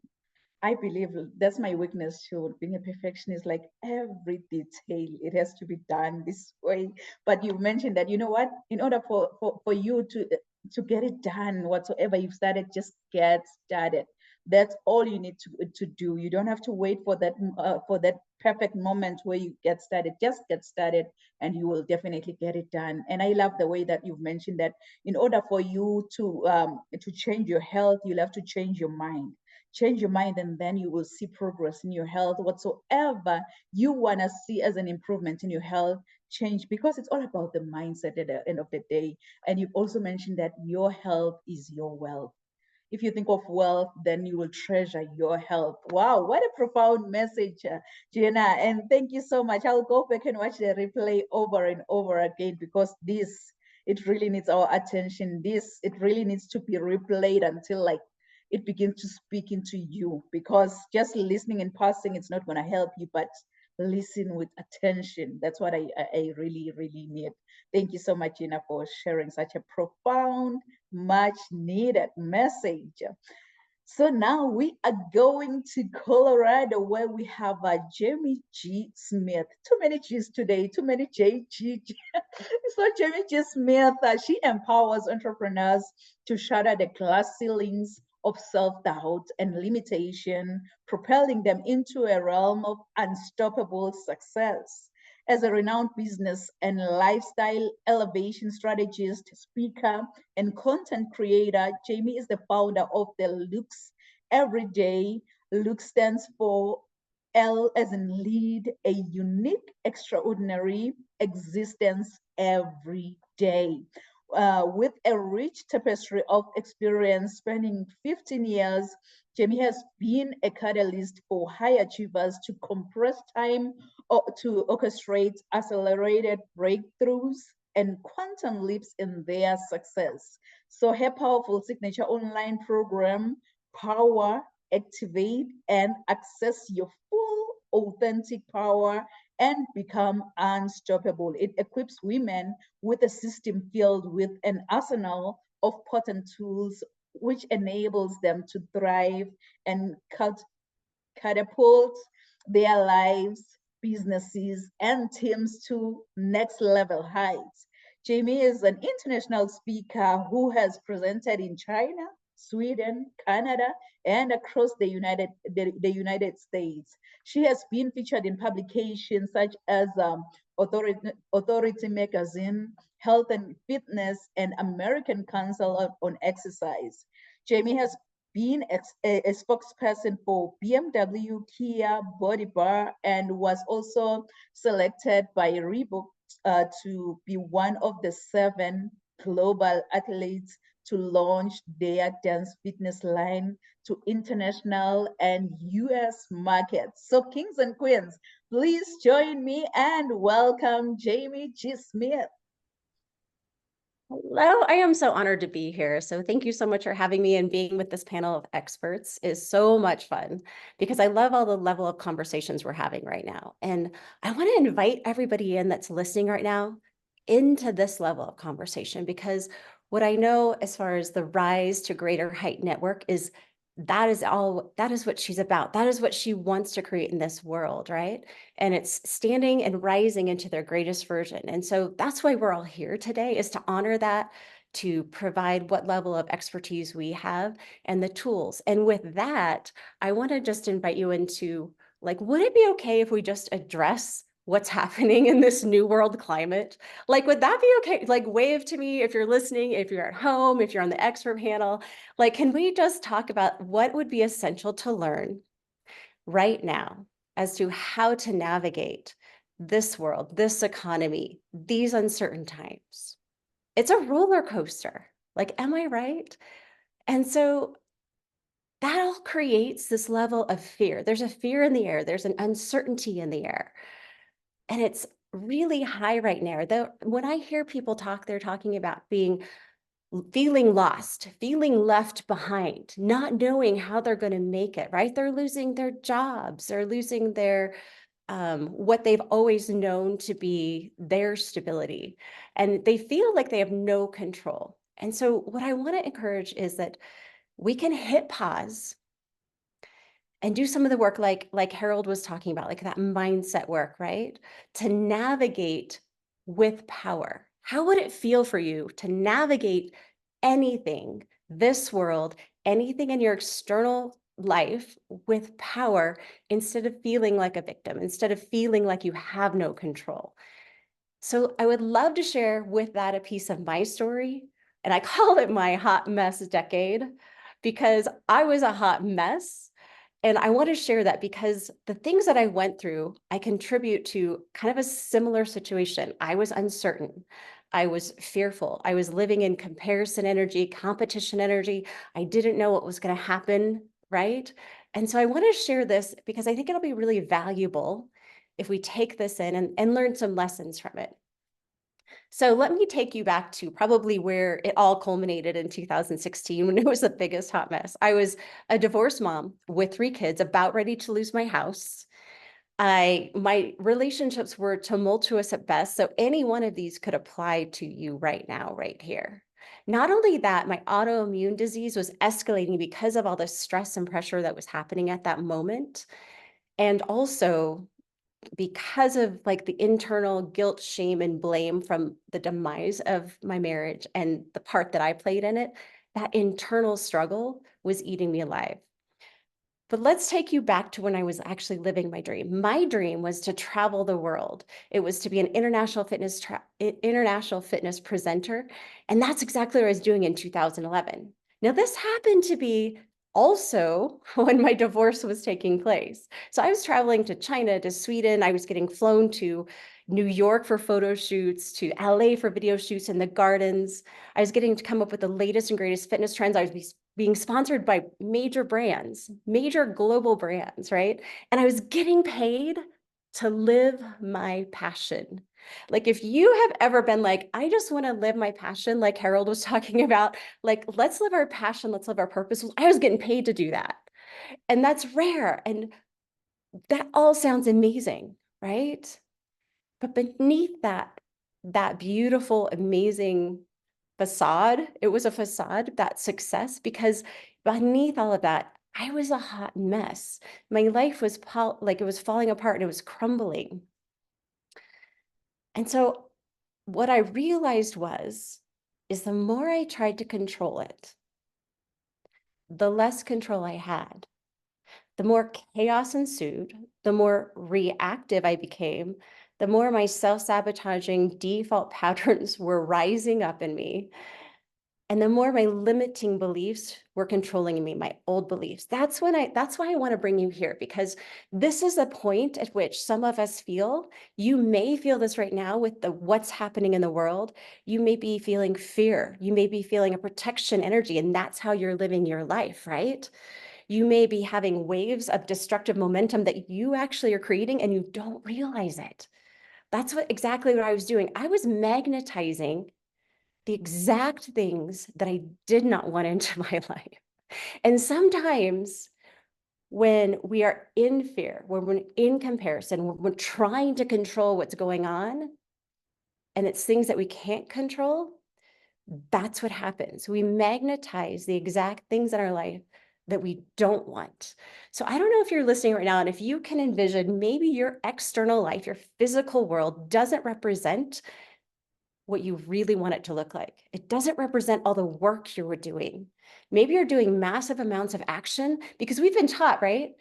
I believe that's my weakness too. Being a perfectionist, like every detail, it has to be done this way. But you mentioned that, you know what, in order for you to get it done, whatsoever you've started, just get started. That's all you need to do. You don't have to wait for that perfect moment where you get started. Just get started, and you will definitely get it done. And I love the way that you've mentioned that in order for you to change your health, you'll have to change your mind. Change your mind, and then you will see progress in your health. Whatsoever you want to see as an improvement in your health, change, because it's all about the mindset at the end of the day. And you've also mentioned that your health is your wealth. If you think of wealth, then you will treasure your health. Wow, what a profound message, Jenna. And thank you so much. I'll go back and watch the replay over and over again, because it really needs our attention. It really needs to be replayed until like it begins to speak into you, because just listening and passing, it's not going to help you, but listen with attention. That's what I really, really need. Thank you so much, Gina, for sharing such a profound, much needed message. So now we are going to Colorado, where we have Jamie G. Smith. Too many G's today, too many JG. So Jamie G. Smith, she empowers entrepreneurs to shatter the glass ceilings of self-doubt and limitation, propelling them into a realm of unstoppable success. As a renowned business and lifestyle elevation strategist, speaker, and content creator, Jamie is the founder of the Lux Everyday. Lux stands for L as in lead, a unique, extraordinary existence every day. With a rich tapestry of experience spanning 15 years, Jamie has been a catalyst for high achievers to compress time or to orchestrate accelerated breakthroughs and quantum leaps in their success. So her powerful signature online program, Power, Activate, and Access Your Full Authentic Power and Become Unstoppable. It equips women with a system filled with an arsenal of potent tools, which enables them to thrive and catapult their lives, businesses, and teams to next level heights. Jamie is an international speaker who has presented in China, Sweden, Canada, and across the United States. She has been featured in publications such as Authority Magazine, Health and Fitness, and American Council on Exercise. Jamie has been a spokesperson for BMW, Kia, Body Bar, and was also selected by Reebok to be one of the 7 global athletes to launch their dance fitness line to international and US markets. So kings and queens, please join me and welcome Jamie G. Smith. Hello, I am so honored to be here. So thank you so much for having me, and being with this panel of experts is so much fun because I love all the level of conversations we're having right now. And I want to invite everybody in that's listening right now into this level of conversation, because what I know as far as the Rise to Greater Height Network is that is what she's about. That is what she wants to create in this world, right? And it's standing and rising into their greatest version. And so that's why we're all here today, is to honor that, to provide what level of expertise we have and the tools. And with that, I want to just invite you into, like, would it be okay if we just address what's happening in this new world climate? Like, would that be okay? Like, wave to me if you're listening, if you're at home, if you're on the expert panel. Like, can we just talk about what would be essential to learn right now as to how to navigate this world, this economy, these uncertain times? It's a roller coaster. Like, am I right? And so that all creates this level of fear. There's a fear in the air. There's an uncertainty in the air. And it's really high right now. Though when I hear people talk, they're talking about feeling lost, feeling left behind, not knowing how they're going to make it, right? They're losing their jobs, they're losing their what they've always known to be their stability, and they feel like they have no control. And so what I want to encourage is that we can hit pause and do some of the work like Harold was talking about, like that mindset work, right? To navigate with power. How would it feel for you to navigate anything, this world, anything in your external life with power, instead of feeling like a victim, instead of feeling like you have no control? So I would love to share with that a piece of my story. And I call it my hot mess decade, because I was a hot mess. And I want to share that because the things that I went through, I contribute to kind of a similar situation. I was uncertain. I was fearful. I was living in comparison energy, competition energy. I didn't know what was going to happen, right? And so I want to share this because I think it'll be really valuable if we take this in and learn some lessons from it. So let me take you back to probably where it all culminated in 2016, when it was the biggest hot mess. I was a divorced mom with 3 kids, about ready to lose my house. My relationships were tumultuous at best. So any one of these could apply to you right now, right here. Not only that, my autoimmune disease was escalating because of all the stress and pressure that was happening at that moment. And also, because of like the internal guilt, shame, and blame from the demise of my marriage and the part that I played in it, that internal struggle was eating me alive. But let's take you back to when I was actually living my dream. My dream was to travel the world. It was to be an international fitness presenter. And that's exactly what I was doing in 2011. Now, this happened to be also when my divorce was taking place. So I was traveling to China, to Sweden. I was getting flown to New York for photo shoots, to LA for video shoots in the gardens. I was getting to come up with the latest and greatest fitness trends. I was being sponsored by major brands, major global brands, right? And I was getting paid to live my passion. Like, if you have ever been like, I just want to live my passion, like Harold was talking about, like, let's live our passion, let's live our purpose. I was getting paid to do that. And that's rare. And that all sounds amazing, right? But beneath that beautiful, amazing facade, it was a facade, that success, because beneath all of that, I was a hot mess. My life was like it was falling apart and it was crumbling. And so what I realized is the more I tried to control it, the less control I had. The more chaos ensued, the more reactive I became, the more my self-sabotaging default patterns were rising up in me. And the more my limiting beliefs were controlling me, my old beliefs, that's why I want to bring you here, because this is a point at which some of us feel, you may feel this right now with what's happening in the world. You may be feeling fear. You may be feeling a protection energy, and that's how you're living your life, right? You may be having waves of destructive momentum that you actually are creating and you don't realize it. That's exactly what I was doing. I was magnetizing the exact things that I did not want into my life. And sometimes when we are in fear, when we're in comparison, when we're trying to control what's going on, and it's things that we can't control, that's what happens. We magnetize the exact things in our life that we don't want. So I don't know if you're listening right now, and if you can envision maybe your external life, your physical world doesn't represent what you really want it to look like. It doesn't represent all the work you were doing. Maybe you're doing massive amounts of action, because we've been taught, right?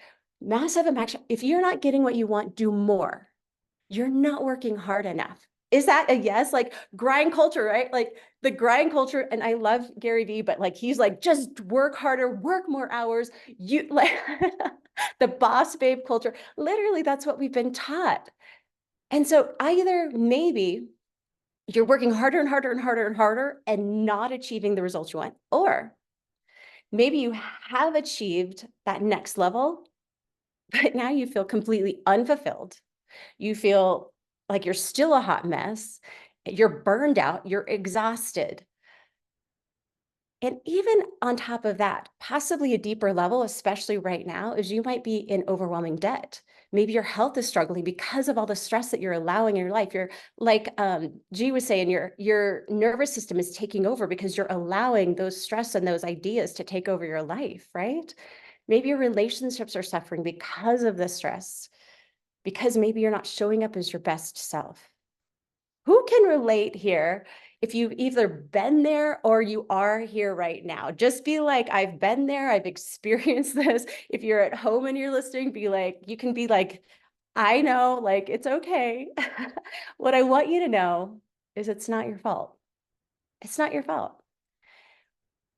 Massive action. If you're not getting what you want, do more. You're not working hard enough. Is that a yes? Like grind culture, right? Like the grind culture. And I love Gary Vee, but like, he's like, just work harder, work more hours. You like the boss babe culture. Literally, that's what we've been taught. And so either maybe you're working harder and harder and harder and harder and not achieving the results you want, or maybe you have achieved that next level, but now you feel completely unfulfilled. You feel like you're still a hot mess. You're burned out. You're exhausted. And even on top of that, possibly a deeper level, especially right now, is you might be in overwhelming debt. Maybe your health is struggling because of all the stress that you're allowing in your life. You're like G was saying, your nervous system is taking over because you're allowing those stress and those ideas to take over your life, right? Maybe your relationships are suffering because of the stress, because maybe you're not showing up as your best self. Who can relate here? If you've either been there or you are here right now, just be like, I've been there, I've experienced this. If you're at home and you're listening, be like, you can be like, I know, like, it's okay. What I want you to know is it's not your fault. It's not your fault.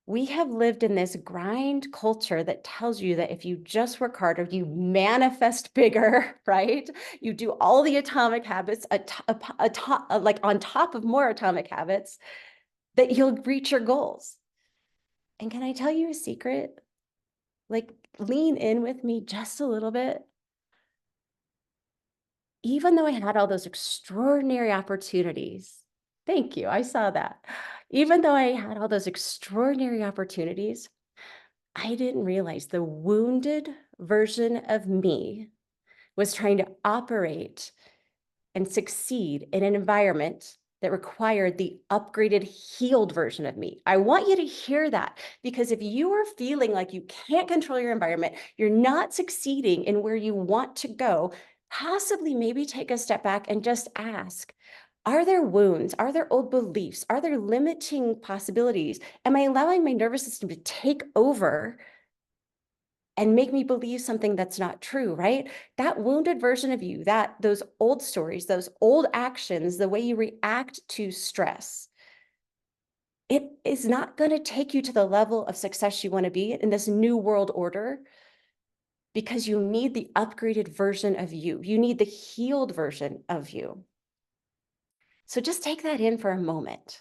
We have lived in this grind culture that tells you that if you just work harder, you manifest bigger, right? You do all the atomic habits, like on top of more atomic habits, that you'll reach your goals. And can I tell you a secret? Like, lean in with me just a little bit. Even though I had all those extraordinary opportunities, thank you, I saw that. Even though I had all those extraordinary opportunities, I didn't realize the wounded version of me was trying to operate and succeed in an environment that required the upgraded, healed version of me. I want you to hear that, because if you are feeling like you can't control your environment, you're not succeeding in where you want to go, possibly maybe take a step back and just ask, are there wounds? Are there old beliefs? Are there limiting possibilities? Am I allowing my nervous system to take over and make me believe something that's not true, right? That wounded version of you, those old stories, those old actions, the way you react to stress, it is not going to take you to the level of success you want to be in this new world order, because you need the upgraded version of you. You need the healed version of you. So just take that in for a moment,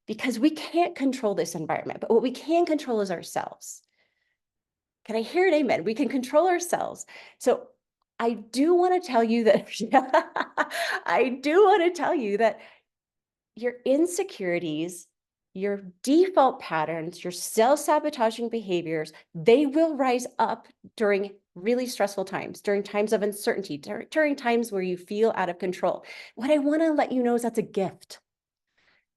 because we can't control this environment, but what we can control is ourselves. Can I hear an amen? We can control ourselves. So I do want to tell you that, I do want to tell you that your insecurities, your default patterns, your self-sabotaging behaviors, they will rise up during really stressful times, during times of uncertainty, during times where you feel out of control. What I want to let you know is that's a gift.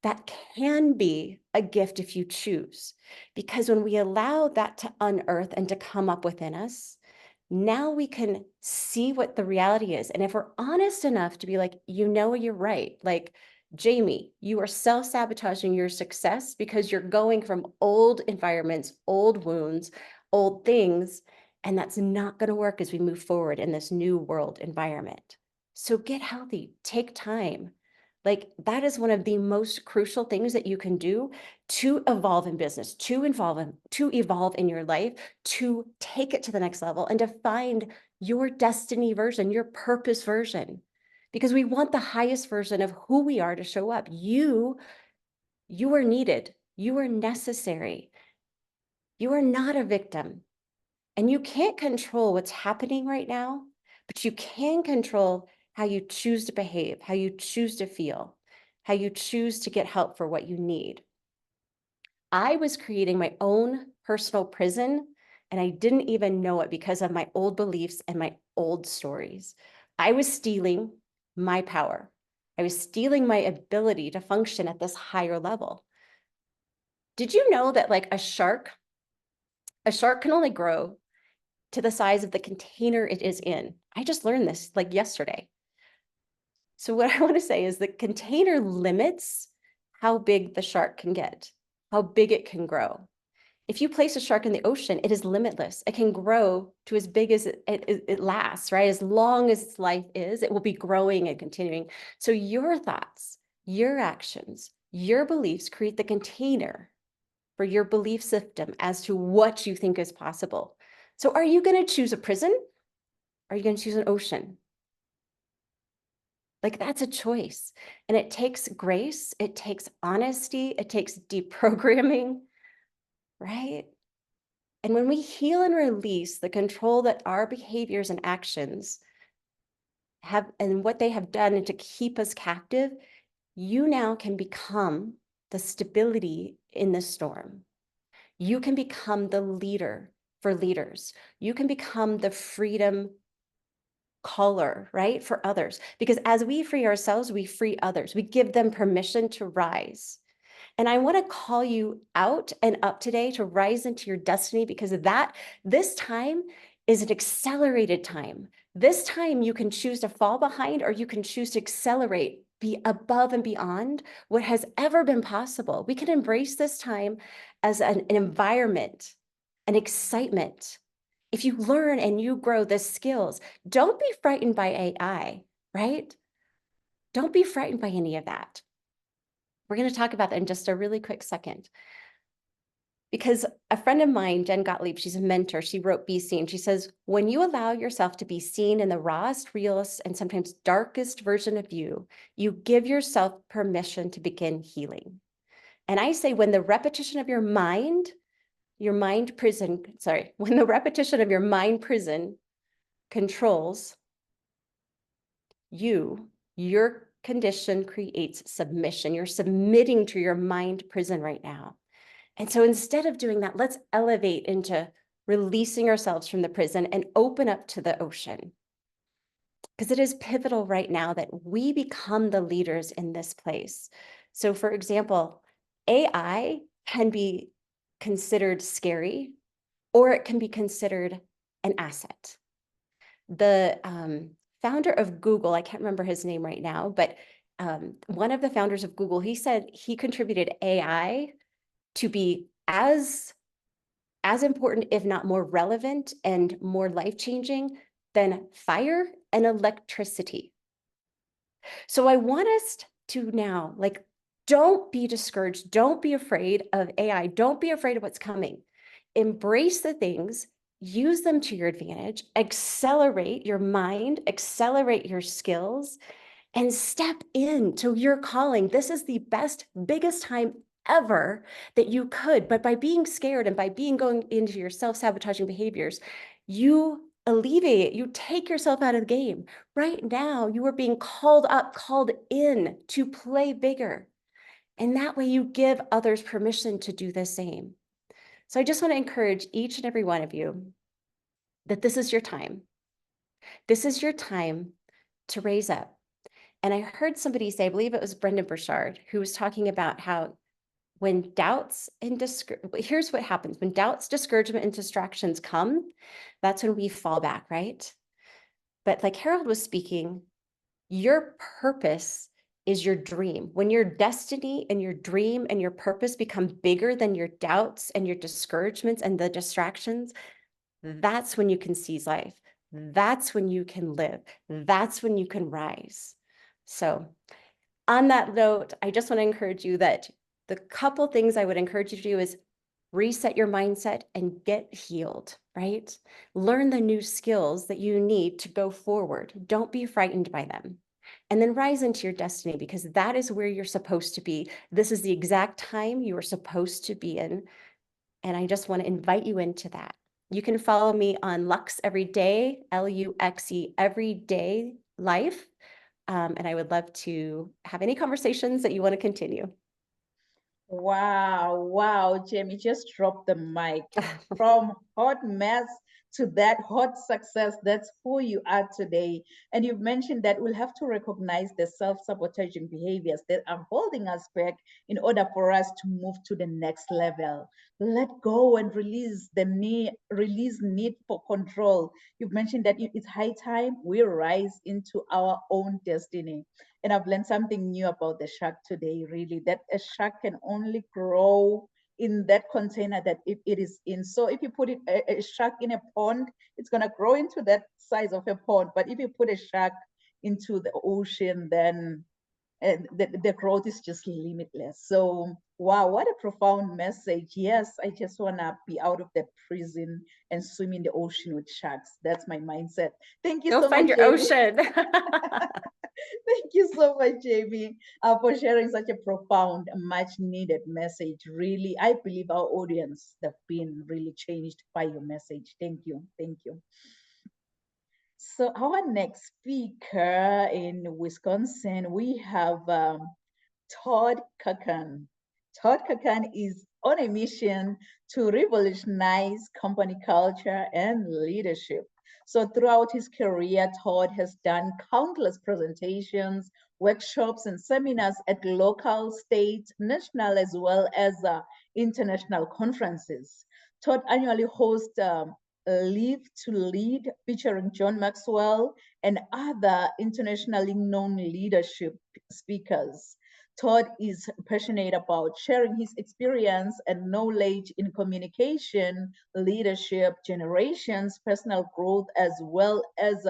That can be a gift if you choose, because when we allow that to unearth and to come up within us, now we can see what the reality is. And if we're honest enough to be like, you're right. Like, Jamie, you are self-sabotaging your success because you're going from old environments, old wounds, old things, and that's not going to work as we move forward in this new world environment. So get healthy, take time. Like that is one of the most crucial things that you can do to evolve in business, to evolve in your life, to take it to the next level and to find your destiny version, your purpose version. Because we want the highest version of who we are to show up. You are needed. You are necessary. You are not a victim. And you can't control what's happening right now, but you can control how you choose to behave, how you choose to feel, how you choose to get help for what you need. I was creating my own personal prison, and I didn't even know it because of my old beliefs and my old stories. I was stealing my power. I was stealing my ability to function at this higher level. Did you know that like a shark can only grow to the size of the container it is in? I just learned this like yesterday. So what I want to say is the container limits how big the shark can get, how big it can grow. If you place a shark in the ocean, it is limitless. It can grow to as big as it lasts, right? As long as its life is, it will be growing and continuing. So your thoughts, your actions, your beliefs create the container for your belief system as to what you think is possible. So are you going to choose a prison? Or are you going to choose an ocean? Like that's a choice. And it takes grace, it takes honesty, it takes deprogramming, right? And when we heal and release the control that our behaviors and actions have and what they have done to keep us captive, you now can become the stability in the storm. You can become the leader for leaders. You can become the freedom caller, right, for others. Because as we free ourselves, we free others. We give them permission to rise. And I want to call you out and up today to rise into your destiny, because of that, this time is an accelerated time. This time you can choose to fall behind, or you can choose to accelerate, be above and beyond what has ever been possible. We can embrace this time as an environment, an excitement. If you learn and you grow the skills, don't be frightened by AI, right? Don't be frightened by any of that. We're going to talk about that in just a really quick second. Because a friend of mine, Jen Gottlieb, she's a mentor, she wrote Be Seen. She says, when you allow yourself to be seen in the rawest, realest, and sometimes darkest version of you, you give yourself permission to begin healing. And I say, when the repetition of when the repetition of your mind prison controls you, your condition creates submission. You're submitting to your mind prison right now. And so instead of doing that, let's elevate into releasing ourselves from the prison and open up to the ocean. Because it is pivotal right now that we become the leaders in this place. So for example, AI can be considered scary, or it can be considered an asset. The founder of Google, I can't remember his name right now, but one of the founders of Google, he said he contributed AI to be as important, if not more relevant and more life-changing than fire and electricity. So I want us to now, like, don't be discouraged. Don't be afraid of AI. Don't be afraid of what's coming. Embrace the things, use them to your advantage, accelerate your mind, accelerate your skills, and step into your calling. This is the best, biggest time ever that you could, but by being scared and by going into your self-sabotaging behaviors, you alleviate, you take yourself out of the game. Right now, you are being called up, called in to play bigger. And that way you give others permission to do the same. So I just want to encourage each and every one of you that this is your time. This is your time to raise up. And I heard somebody say, I believe it was Brendan Burchard, who was talking about how when doubts and here's what happens. When doubts, discouragement, and distractions come, that's when we fall back, right? But like Harold was speaking, your purpose is your dream. When your destiny and your dream and your purpose become bigger than your doubts and your discouragements and the distractions, that's when you can seize life. That's when you can live. That's when you can rise. So On that note, I just want to encourage you that the couple things I would encourage you to do is reset your mindset and get healed, right? Learn the new skills that you need to go forward. Don't be frightened by them. And then rise into your destiny, because that is where you're supposed to be. This is the exact time you are supposed to be in. And I just want to invite you into that. You can follow me on Lux Everyday, Luxe Everyday Life. And I would love to have any conversations that you want to continue. Wow, wow, Jamie just dropped the mic. From hot mess to that hot success, that's who you are today. And you've mentioned that we'll have to recognize the self-sabotaging behaviors that are holding us back in order for us to move to the next level. Let go and release need for control. You've mentioned that it's high time we rise into our own destiny. And I've learned something new about the shark today, really, that a shark can only grow in that container that it is in. So if you put a shark in a pond, it's going to grow into that size of a pond. But if you put a shark into the ocean, then the growth is just limitless. So, wow, what a profound message. Yes, I just want to be out of that prison and swim in the ocean with sharks. That's my mindset. Thank you Go so find much, your Jamie. ocean. Thank you so much, Jamie, for sharing such a profound, much needed message. Really, I believe our audience have been really changed by your message. Thank you. Thank you. So our next speaker in Wisconsin, we have Todd Kakan. Todd Kakan is on a mission to revolutionize company culture and leadership. So throughout his career, Todd has done countless presentations, workshops, and seminars at local, state, national, as well as international conferences. Todd annually hosts Live to Lead, featuring John Maxwell and other internationally known leadership speakers. Todd is passionate about sharing his experience and knowledge in communication, leadership, generations, personal growth, as well as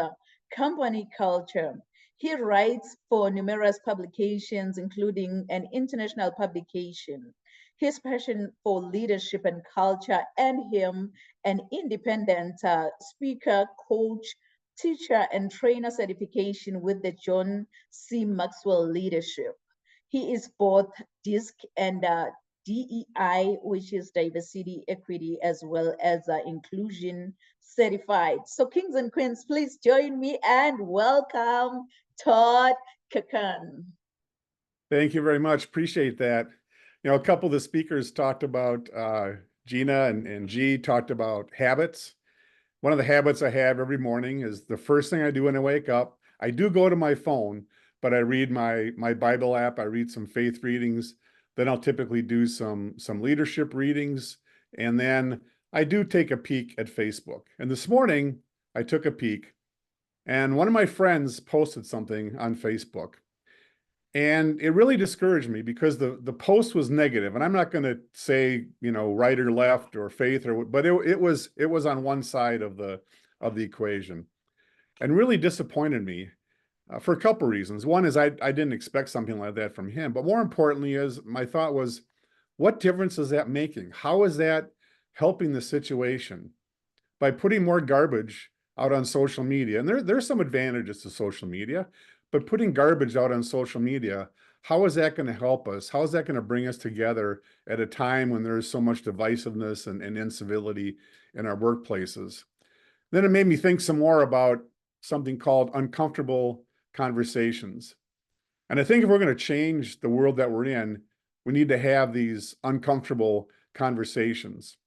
company culture. He writes for numerous publications, including an international publication. His passion for leadership and culture earned him an independent speaker, coach, teacher, and trainer certification with the John C. Maxwell Leadership. He is both DISC and DEI, which is diversity, equity, as well as inclusion certified. So kings and queens, please join me and welcome Todd Kakan. Thank you very much. Appreciate that. You know, a couple of the speakers talked about, Gina and G talked about habits. One of the habits I have every morning is the first thing I do when I wake up. I do go to my phone, but I read my Bible app. I read some faith readings. Then I'll typically do some leadership readings. And then I do take a peek at Facebook. And this morning I took a peek, and one of my friends posted something on Facebook. And it really discouraged me because the post was negative. And I'm not going to say, you know, right or left or faith or, but it was on one side of the equation, and really disappointed me for a couple of reasons. One is I didn't expect something like that from him, but more importantly is my thought was, what difference is that making? How is that helping the situation by putting more garbage out on social media? And there's some advantages to social media. But putting garbage out on social media, how is that going to help us? How is that going to bring us together at a time when there's so much divisiveness and incivility in our workplaces? Then it made me think some more about something called uncomfortable conversations. And I think if we're going to change the world that we're in, we need to have these uncomfortable conversations.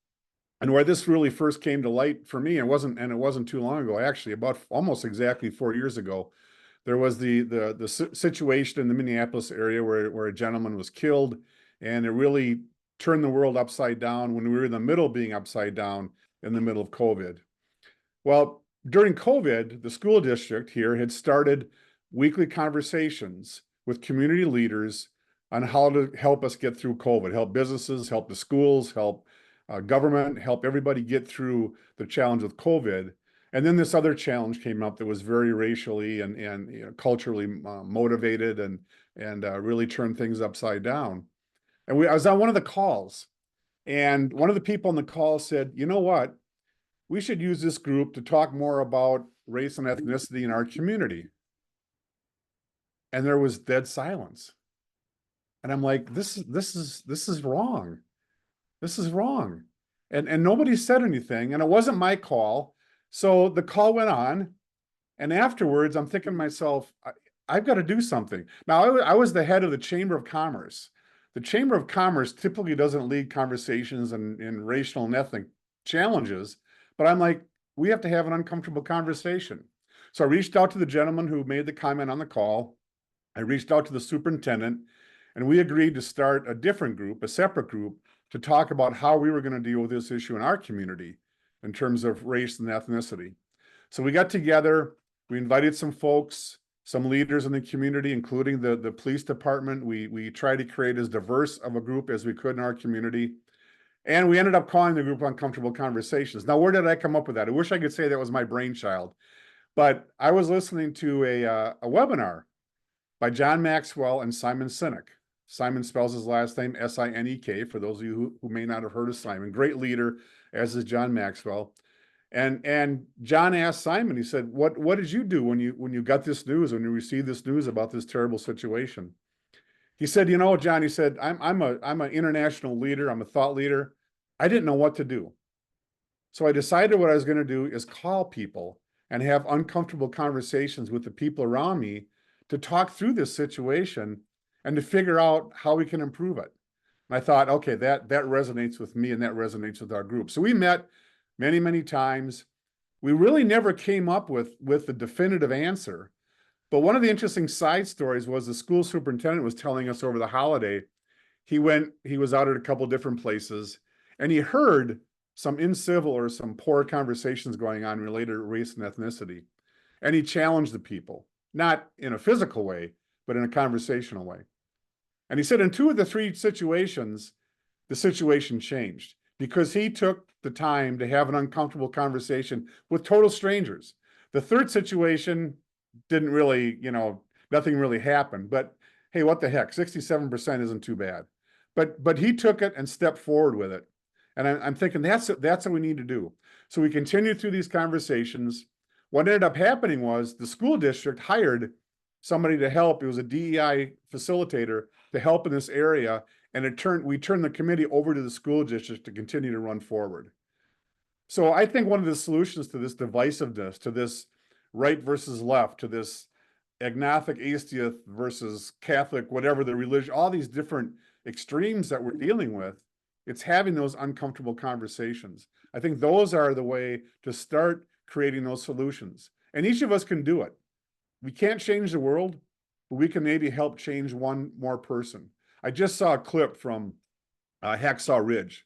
And where this really first came to light for me, it wasn't too long ago, actually, about almost exactly 4 years ago. There was the situation in the Minneapolis area where a gentleman was killed, and it really turned the world upside down when we were in the middle of being upside down in the middle of COVID. Well, during COVID, the school district here had started weekly conversations with community leaders on how to help us get through COVID, help businesses, help the schools, help government, help everybody get through the challenge with COVID. And then this other challenge came up that was very racially and you know, culturally motivated and and really turn things upside down. And I was on one of the calls, and one of the people on the call said, you know what? We should use this group to talk more about race and ethnicity in our community. And there was dead silence. And I'm like, this is wrong. This is wrong. And nobody said anything, and it wasn't my call. So the call went on, and afterwards I'm thinking to myself, I've got to do something. Now, I was the head of the Chamber of Commerce. The Chamber of Commerce typically doesn't lead conversations in racial and ethnic challenges, but I'm like, we have to have an uncomfortable conversation. So I reached out to the gentleman who made the comment on the call. I reached out to the superintendent, and we agreed to start a different group, a separate group, to talk about how we were going to deal with this issue in our community in terms of race and ethnicity. So we got together, we invited some folks, some leaders in the community, including the police department. We tried to create as diverse of a group as we could in our community. And we ended up calling the group Uncomfortable Conversations. Now, where did I come up with that? I wish I could say that was my brainchild, but I was listening to a webinar by John Maxwell and Simon Sinek. Simon spells his last name S-I-N-E-K, for those of you who may not have heard of Simon. Great leader, as is John Maxwell. And John asked Simon, he said, what did you do when you got this news, when you received this news about this terrible situation? He said, you know, John, he said, I'm an international leader, I'm a thought leader. I didn't know what to do. So I decided what I was going to do is call people and have uncomfortable conversations with the people around me to talk through this situation and to figure out how we can improve it. And I thought, okay, that resonates with me and that resonates with our group. So we met many, many times. We really never came up with the definitive answer. But one of the interesting side stories was the school superintendent was telling us over the holiday, he was out at a couple different places, and he heard some incivil or some poor conversations going on related to race and ethnicity. And he challenged the people, not in a physical way, but in a conversational way. And he said in 2 of the 3 situations, the situation changed because he took the time to have an uncomfortable conversation with total strangers. The 3rd situation didn't really, nothing really happened, but hey, what the heck, 67% isn't too bad. But he took it and stepped forward with it. And I'm thinking that's what we need to do. So we continued through these conversations. What ended up happening was the school district hired somebody to help. It was a DEI facilitator to help in this area. And we turned the committee over to the school district to continue to run forward. So I think one of the solutions to this divisiveness, to this right versus left, to this agnostic atheist versus Catholic, whatever the religion, all these different extremes that we're dealing with, it's having those uncomfortable conversations. I think those are the way to start creating those solutions. And each of us can do it. We can't change the world, but we can maybe help change one more person. I just saw a clip from Hacksaw Ridge,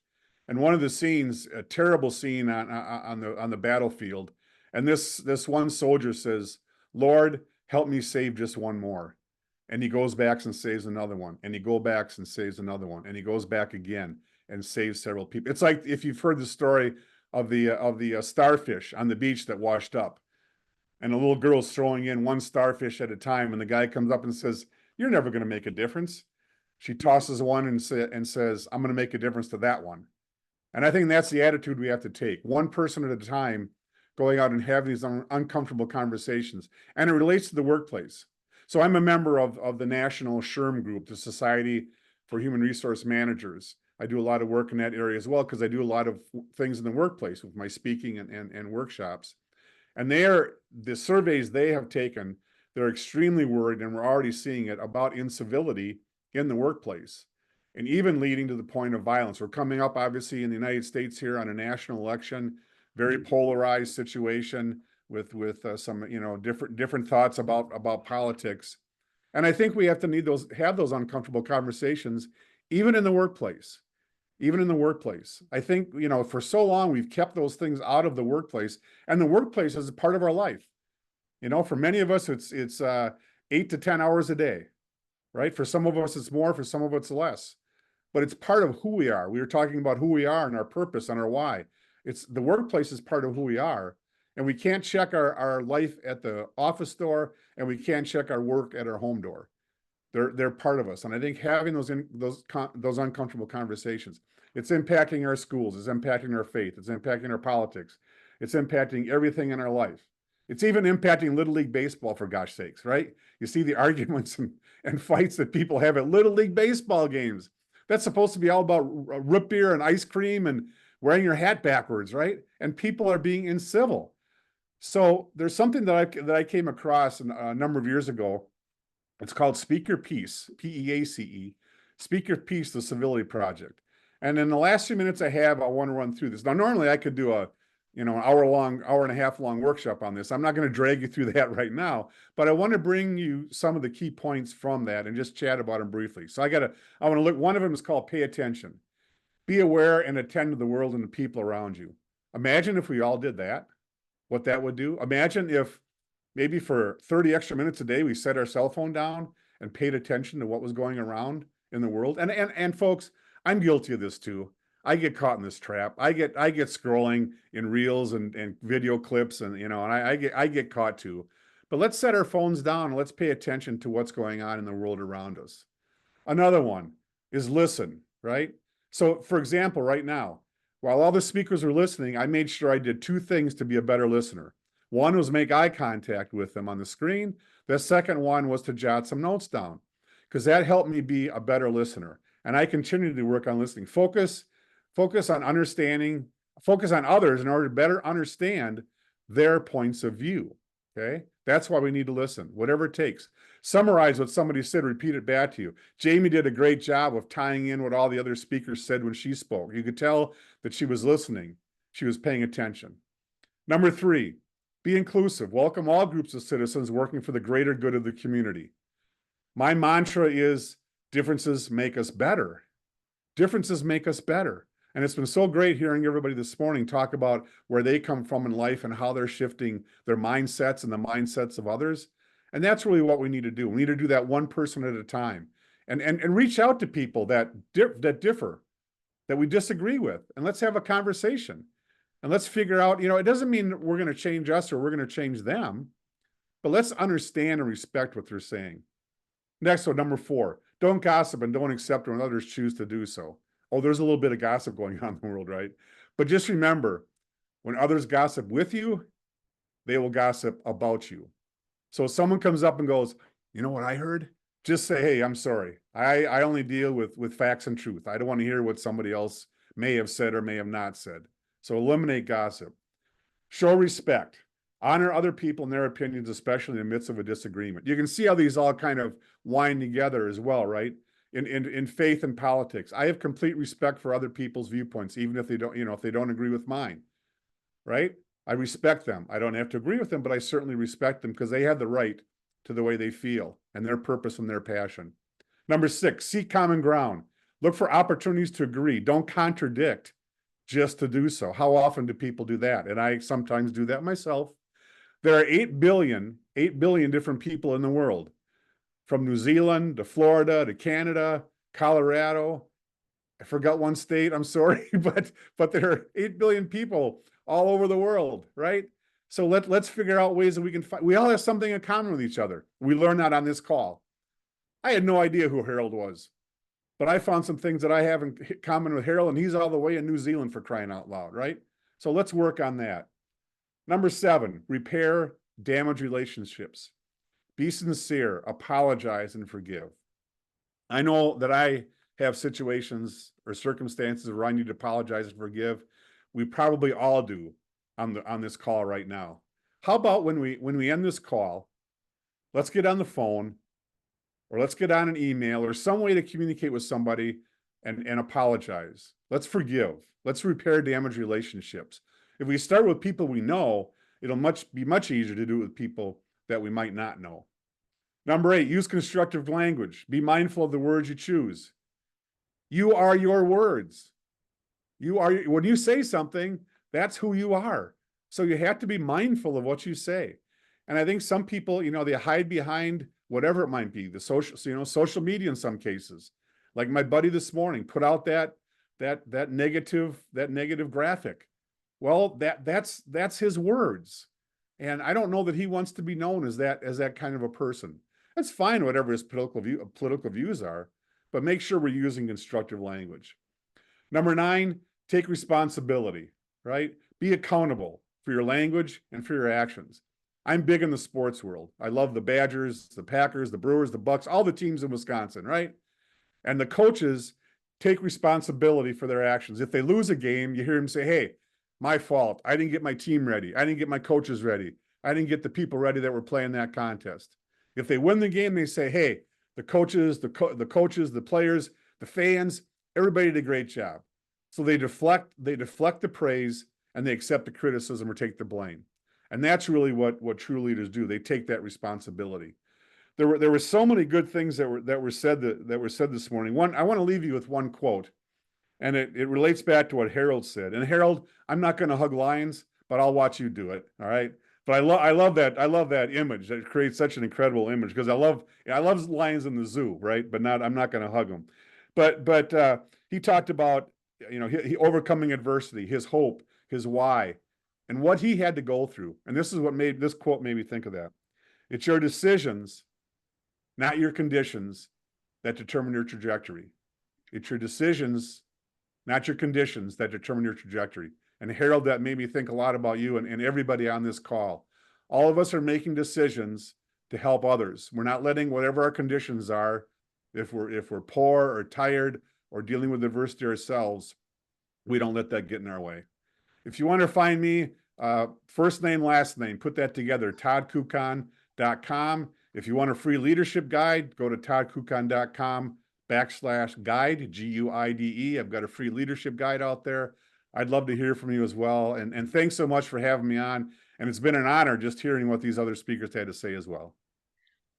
and one of the scenes, a terrible scene on the battlefield, and this one soldier says, "Lord, help me save just one more." And he goes back and saves another one, and he goes back and saves another one, and he goes back again and saves several people. It's like if you've heard the story of the starfish on the beach that washed up, and a little girl's throwing in one starfish at a time, and the guy comes up and says, "You're never going to make a difference." She tosses one and says, "I'm going to make a difference to that one." And I think that's the attitude we have to take, one person at a time, going out and having these uncomfortable conversations. And it relates to the workplace. So I'm a member of the National SHRM Group, the Society for Human Resource Managers. I do a lot of work in that area as well, because I do a lot of things in the workplace with my speaking and workshops. And the surveys they have taken, they're extremely worried, and we're already seeing it, about incivility in the workplace, and even leading to the point of violence. We're coming up, obviously, in the United States here on a national election, very polarized situation with some different thoughts about politics. And I think we have to have those uncomfortable conversations, even in the workplace. Even in the workplace. I think, for so long we've kept those things out of the workplace, and the workplace is a part of our life. For many of us, it's 8 to 10 hours a day, right? For some of us, it's more, for some of us, less. But it's part of who we are. We were talking about who we are and our purpose and our why. The workplace is part of who we are. And we can't check our life at the office door, and we can't check our work at our home door. They're part of us. And I think having those uncomfortable conversations, it's impacting our schools, it's impacting our faith, it's impacting our politics, it's impacting everything in our life. It's even impacting Little League Baseball, for gosh sakes, right? You see the arguments and fights that people have at Little League Baseball games. That's supposed to be all about root beer and ice cream and wearing your hat backwards, right? And people are being incivil. So there's something that I came across a number of years ago. It's called Speak Your Peace, P-E-A-C-E, Speak Your Peace, the Civility Project. And in the last few minutes I have, I want to run through this. Now, normally I could do an hour and a half long workshop on this. I'm not going to drag you through that right now, but I want to bring you some of the key points from that and just chat about them briefly. So I want to look, one of them is called Pay Attention. Be aware and attend to the world and the people around you. Imagine if we all did that, what that would do. Imagine if maybe for 30 extra minutes a day, we set our cell phone down and paid attention to what was going around in the world. And folks, I'm guilty of this too. I get caught in this trap. I get scrolling in reels and video clips and I get caught too. But let's set our phones down and let's pay attention to what's going on in the world around us. Another one is listen, right? So for example, right now, while all the speakers were listening, I made sure I did two things to be a better listener. One was make eye contact with them on the screen. The second one was to jot some notes down because that helped me be a better listener. And I continue to work on listening. Focus on understanding, focus on others in order to better understand their points of view, okay? That's why we need to listen, whatever it takes. Summarize what somebody said, repeat it back to you. Jamie did a great job of tying in what all the other speakers said when she spoke. You could tell that she was listening. She was paying attention. Number 3, be inclusive. Welcome all groups of citizens working for the greater good of the community. My mantra is differences make us better. Differences make us better. And it's been so great hearing everybody this morning talk about where they come from in life and how they're shifting their mindsets and the mindsets of others. And that's really what we need to do. We need to do that one person at a time and reach out to people that differ, that we disagree with, and let's have a conversation. And let's figure out, it doesn't mean we're going to change us or we're going to change them, but let's understand and respect what they're saying. Next one, number 4, don't gossip and don't accept when others choose to do so. Oh, there's a little bit of gossip going on in the world, right? But just remember, when others gossip with you, they will gossip about you. So if someone comes up and goes, you know what I heard? Just say, hey, I'm sorry. I only deal with facts and truth. I don't want to hear what somebody else may have said or may have not said. So eliminate gossip. Show respect. Honor other people and their opinions, especially in the midst of a disagreement. You can see how these all kind of wind together as well, right? In faith and politics. I have complete respect for other people's viewpoints, even if they don't, if they don't agree with mine, right? I respect them. I don't have to agree with them, but I certainly respect them because they have the right to the way they feel and their purpose and their passion. Number 6, seek common ground. Look for opportunities to agree. Don't contradict just to do so. How often do people do that? And I sometimes do that myself. There are 8 billion different people in the world, from New Zealand to Florida to Canada, Colorado. I forgot one state, I'm sorry, but there are 8 billion people all over the world, right? So let's figure out ways that we can find. We all have something in common with each other. We learned that on this call. I had no idea who Harold was, but I found some things that I have in common with Harold, and he's all the way in New Zealand, for crying out loud, right? So let's work on that. Number 7, repair damaged relationships. Be sincere, apologize, and forgive. I know that I have situations or circumstances where I need to apologize and forgive. We probably all do on this call right now. How about when we end this call, let's get on the phone or let's get on an email or some way to communicate with somebody and apologize. Let's forgive. Let's repair damaged relationships. If we start with people we know, it'll be much easier to do it with people that we might not know. Number 8, use constructive language. Be mindful of the words you choose. You are your words. When you say something, that's who you are. So you have to be mindful of what you say. And I think some people, they hide behind whatever it might be, the social media in some cases. Like my buddy this morning put out that negative graphic. Well, that's his words. And I don't know that he wants to be known as that kind of a person. That's fine, whatever his political views are, but make sure we're using constructive language. Number 9, take responsibility, right? Be accountable for your language and for your actions. I'm big in the sports world. I love the Badgers, the Packers, the Brewers, the Bucks, all the teams in Wisconsin, right? And the coaches take responsibility for their actions. If they lose a game, you hear them say, hey, my fault. I didn't get my team ready. I didn't get my coaches ready. I didn't get the people ready that were playing that contest. If they win the game, they say, hey, the coaches, the players, the fans, everybody did a great job. So they deflect the praise and they accept the criticism or take the blame. And that's really what true leaders do. They take that responsibility. There were so many good things that were said this morning. One, I want to leave you with one quote, and it relates back to what Harold said. And Harold, I'm not going to hug lions, but I'll watch you do it. All right. But I love that image. That creates such an incredible image because I love lions in the zoo, right? But I'm not going to hug them. But he talked about, he overcoming adversity, his hope, his why, and what he had to go through. And this quote made me think of that. It's your decisions, not your conditions, that determine your trajectory. It's your decisions, not your conditions, that determine your trajectory. And Harold, that made me think a lot about you and everybody on this call. All of us are making decisions to help others. We're not letting whatever our conditions are, if we're poor or tired or dealing with adversity ourselves, we don't let that get in our way. If you want to find me, first name, last name, put that together, toddkukan.com. If you want a free leadership guide, go to toddkukan.com/guide, GUIDE. I've got a free leadership guide out there. I'd love to hear from you as well. And thanks so much for having me on. And it's been an honor just hearing what these other speakers had to say as well.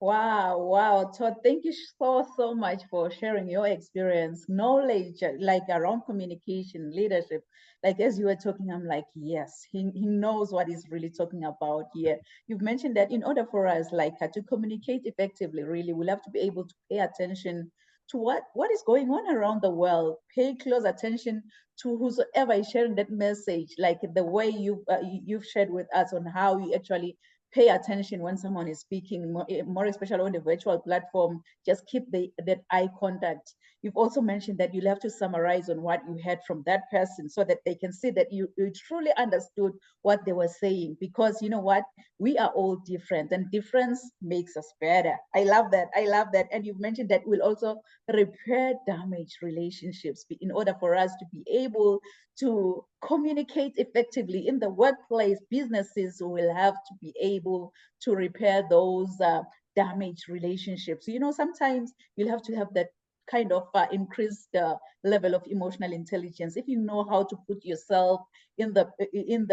Wow, Todd, thank you so much for sharing your experience, knowledge, like around communication, leadership. Like as you were talking, I'm like, yes, he knows what he's really talking about here. You've mentioned that in order for us to communicate effectively, really, we'll have to be able to pay attention to what is going on around the world, pay close attention to whosoever is sharing that message, like the way you've shared with us on how you actually pay attention when someone is speaking, more especially on the virtual platform. Just keep that eye contact. You've also mentioned that you'll have to summarize on what you heard from that person so that they can see that you truly understood what they were saying, because you know what, we are all different and difference makes us better. I love that. And you've mentioned that we'll also repair damaged relationships in order for us to be able to communicate effectively in the workplace. Businesses will have to be able to repair those damaged relationships. Sometimes you'll have to have that kind of increased level of emotional intelligence. If you know how to put yourself in the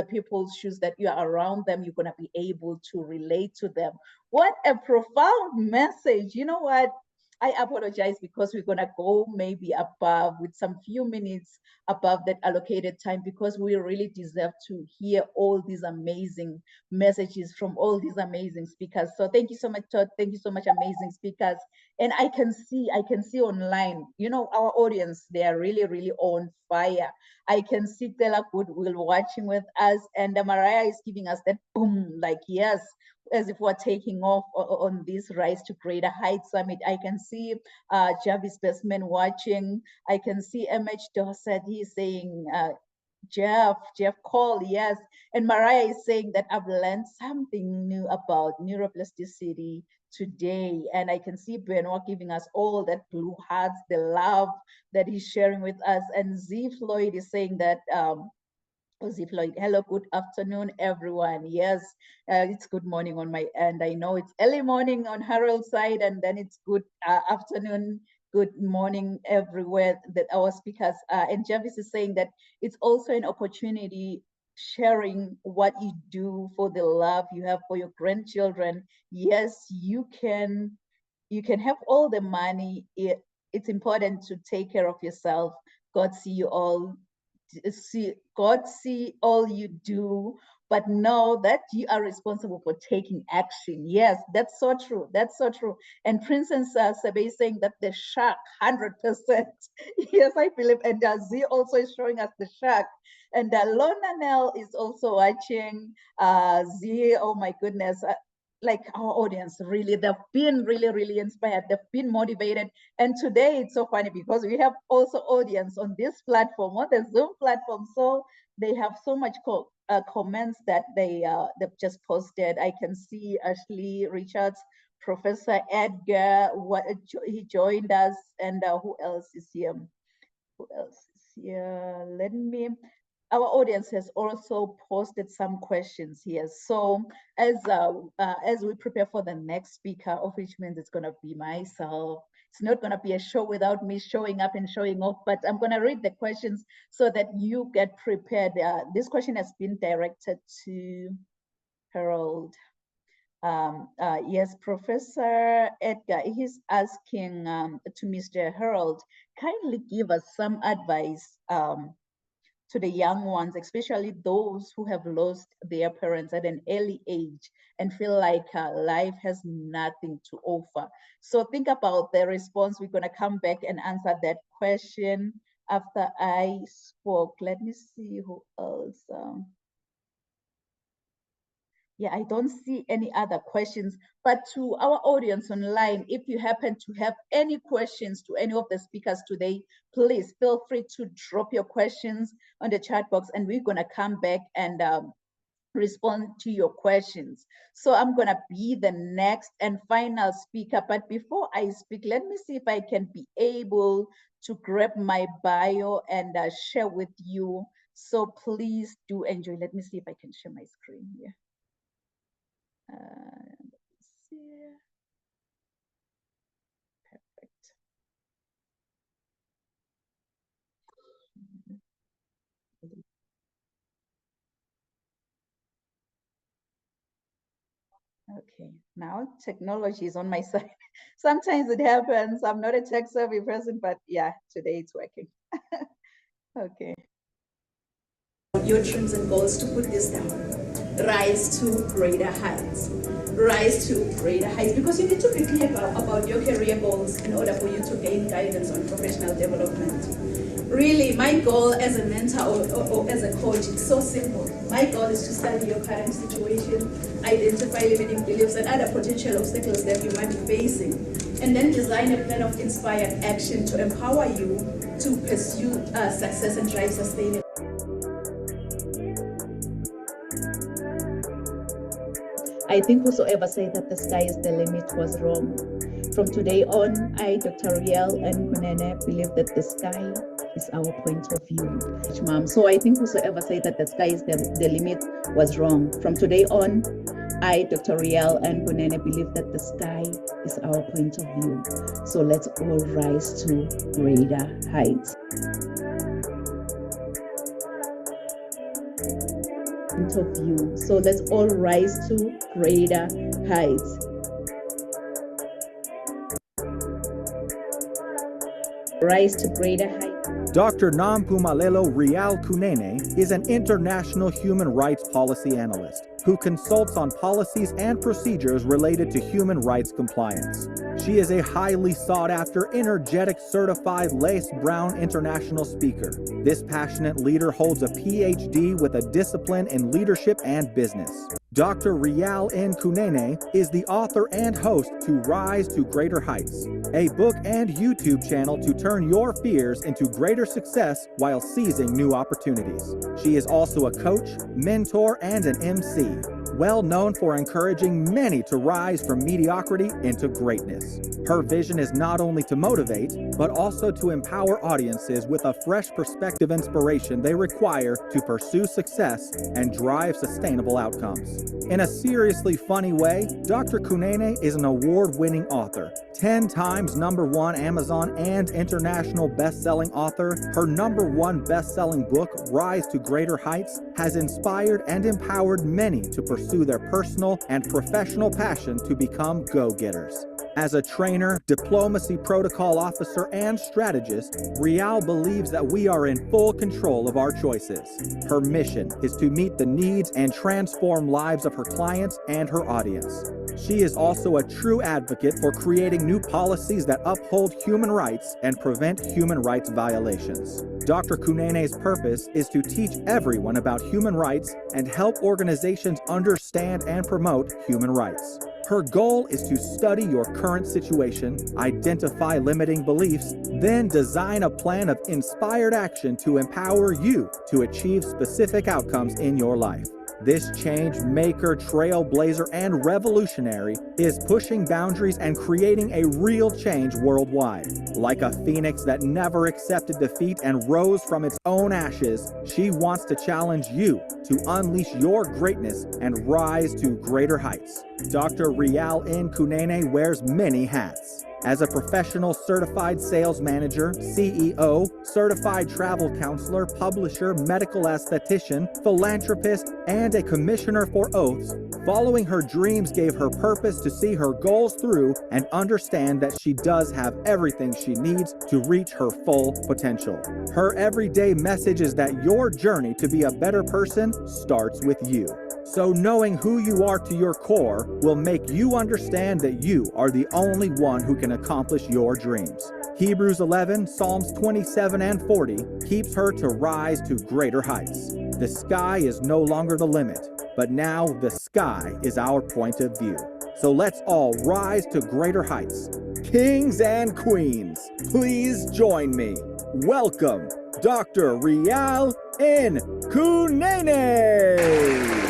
people's shoes that you are around them, you're going to be able to relate to them. What a profound message. You know what? I apologize because we're going to go maybe above with some few minutes above that allocated time, because we really deserve to hear all these amazing messages from all these amazing speakers. So thank you so much, Todd. Thank you so much, amazing speakers. And I can see online, our audience, they are really, really on fire. I can see Stella Goodwill watching with us, and Mariah is giving us that boom, like, yes, as if we're taking off on this Rise to Greater Heights Summit. I can see Jarvis Bestman watching. I can see MH Dorset, he's saying, Jeff Cole, yes. And Mariah is saying that I've learned something new about neuroplasticity today. And I can see Benoit giving us all that blue hearts, the love that he's sharing with us. And Z Floyd is saying that, Floyd, hello, good afternoon, everyone. Yes, it's good morning on my end. I know it's early morning on Harold's side, and then it's good afternoon, good morning everywhere that our speakers are. And Jarvis is saying that it's also an opportunity sharing what you do for the love you have for your grandchildren. Yes, you can have all the money. It's important to take care of yourself. God see you all. God see all you do, but know that you are responsible for taking action. Yes, that's so true. And Princess Sabe is saying that the shark, 100%. Yes, I believe. And Z also is showing us the shark. And Lona Nell is also watching. Z, oh my goodness. like our audience, really, they've been really inspired. They've been motivated. And today it's so funny because we have also audience on this platform, on the Zoom platform. So they have so much comments that they've just posted. I can see Ashley Richards, Professor Edgar, he joined us, and who else is here? Who else is here? Our audience has also posted some questions here. So as we prepare for the next speaker, of which means it's going to be myself, it's not going to be a show without me showing up and showing off, but I'm going to read the questions so that you get prepared. This question has been directed to Harold. Yes, Professor Edgar, he's asking to Mr. Harold, kindly give us some advice to the young ones, especially those who have lost their parents at an early age and feel like life has nothing to offer. So think about the response. We're going to come back and answer that question after I spoke. Let me see who else. Yeah, I don't see any other questions, but to our audience online, if you happen to have any questions to any of the speakers today, please feel free to drop your questions on the chat box and we're gonna come back and respond to your questions. So I'm gonna be the next and final speaker, but before I speak, let me see if I can be able to grab my bio and share with you. So please do enjoy. Let me see if I can share my screen here. Let's see. Perfect. Okay, now technology is on my side. Sometimes it happens. I'm not a tech savvy person, but yeah, today it's working. Okay. Your dreams and goals, to put this down. Rise to greater heights. Rise to greater heights, because you need to be clear about your career goals in order for you to gain guidance on professional development. Really, my goal as a mentor or as a coach is so simple. My goal is to study your current situation, identify limiting beliefs and other potential obstacles that you might be facing, and then design a plan of inspired action to empower you to pursue success and drive sustainable. I think whosoever said that the sky is the limit was wrong. From today on, I, Dr. Riel and Kunene, believe that the sky is our point of view. Mom. So I think whosoever said that the sky is the limit was wrong. From today on, I, Dr. Riel and Kunene, believe that the sky is our point of view. So let's all rise to greater heights. Of view. So let's all rise to greater heights. Rise to greater heights. Dr. Nampumelelo Rial Kunene is an international human rights policy analyst who consults on policies and procedures related to human rights compliance. She is a highly sought-after, energetic, certified Lace Brown international speaker. This passionate leader holds a PhD with a discipline in leadership and business. Dr. Rial N. Kunene is the author and host to Rise to Greater Heights, a book and YouTube channel to turn your fears into greater success while seizing new opportunities. She is also a coach, mentor, and an MC, well known for encouraging many to rise from mediocrity into greatness. Her vision is not only to motivate, but also to empower audiences with a fresh perspective inspiration they require to pursue success and drive sustainable outcomes. In a seriously funny way, Dr. Kunene is an award-winning author, 10 times #1 Amazon and international best-selling author. Her #1 best-selling book, Rise to Greater Heights, has inspired and empowered many to pursue their personal and professional passion to become go-getters. As a trainer, diplomacy protocol officer, and strategist, Rial believes that we are in full control of our choices. Her mission is to meet the needs and transform lives of her clients and her audience. She is also a true advocate for creating new policies that uphold human rights and prevent human rights violations. Dr. Kunene's purpose is to teach everyone about human rights and help organizations understand and promote human rights. Her goal is to study your current situation, identify limiting beliefs, then design a plan of inspired action to empower you to achieve specific outcomes in your life. This change maker, trailblazer, and revolutionary is pushing boundaries and creating a real change worldwide. Like a phoenix that never accepted defeat and rose from its own ashes, she wants to challenge you to unleash your greatness and rise to greater heights. Dr. Rial N. Kunene wears many hats. As a professional certified sales manager, CEO, certified travel counselor, publisher, medical esthetician, philanthropist, and a commissioner for oaths, following her dreams gave her purpose to see her goals through and understand that she does have everything she needs to reach her full potential. Her everyday message is that your journey to be a better person starts with you. So knowing who you are to your core will make you understand that you are the only one who can accomplish your dreams. Hebrews 11, Psalms 27 and 40 keeps her to rise to greater heights. The sky is no longer the limit, but now the sky is our point of view. So let's all rise to greater heights. Kings and queens, please join me. Welcome, Dr. Rial N. Kunene.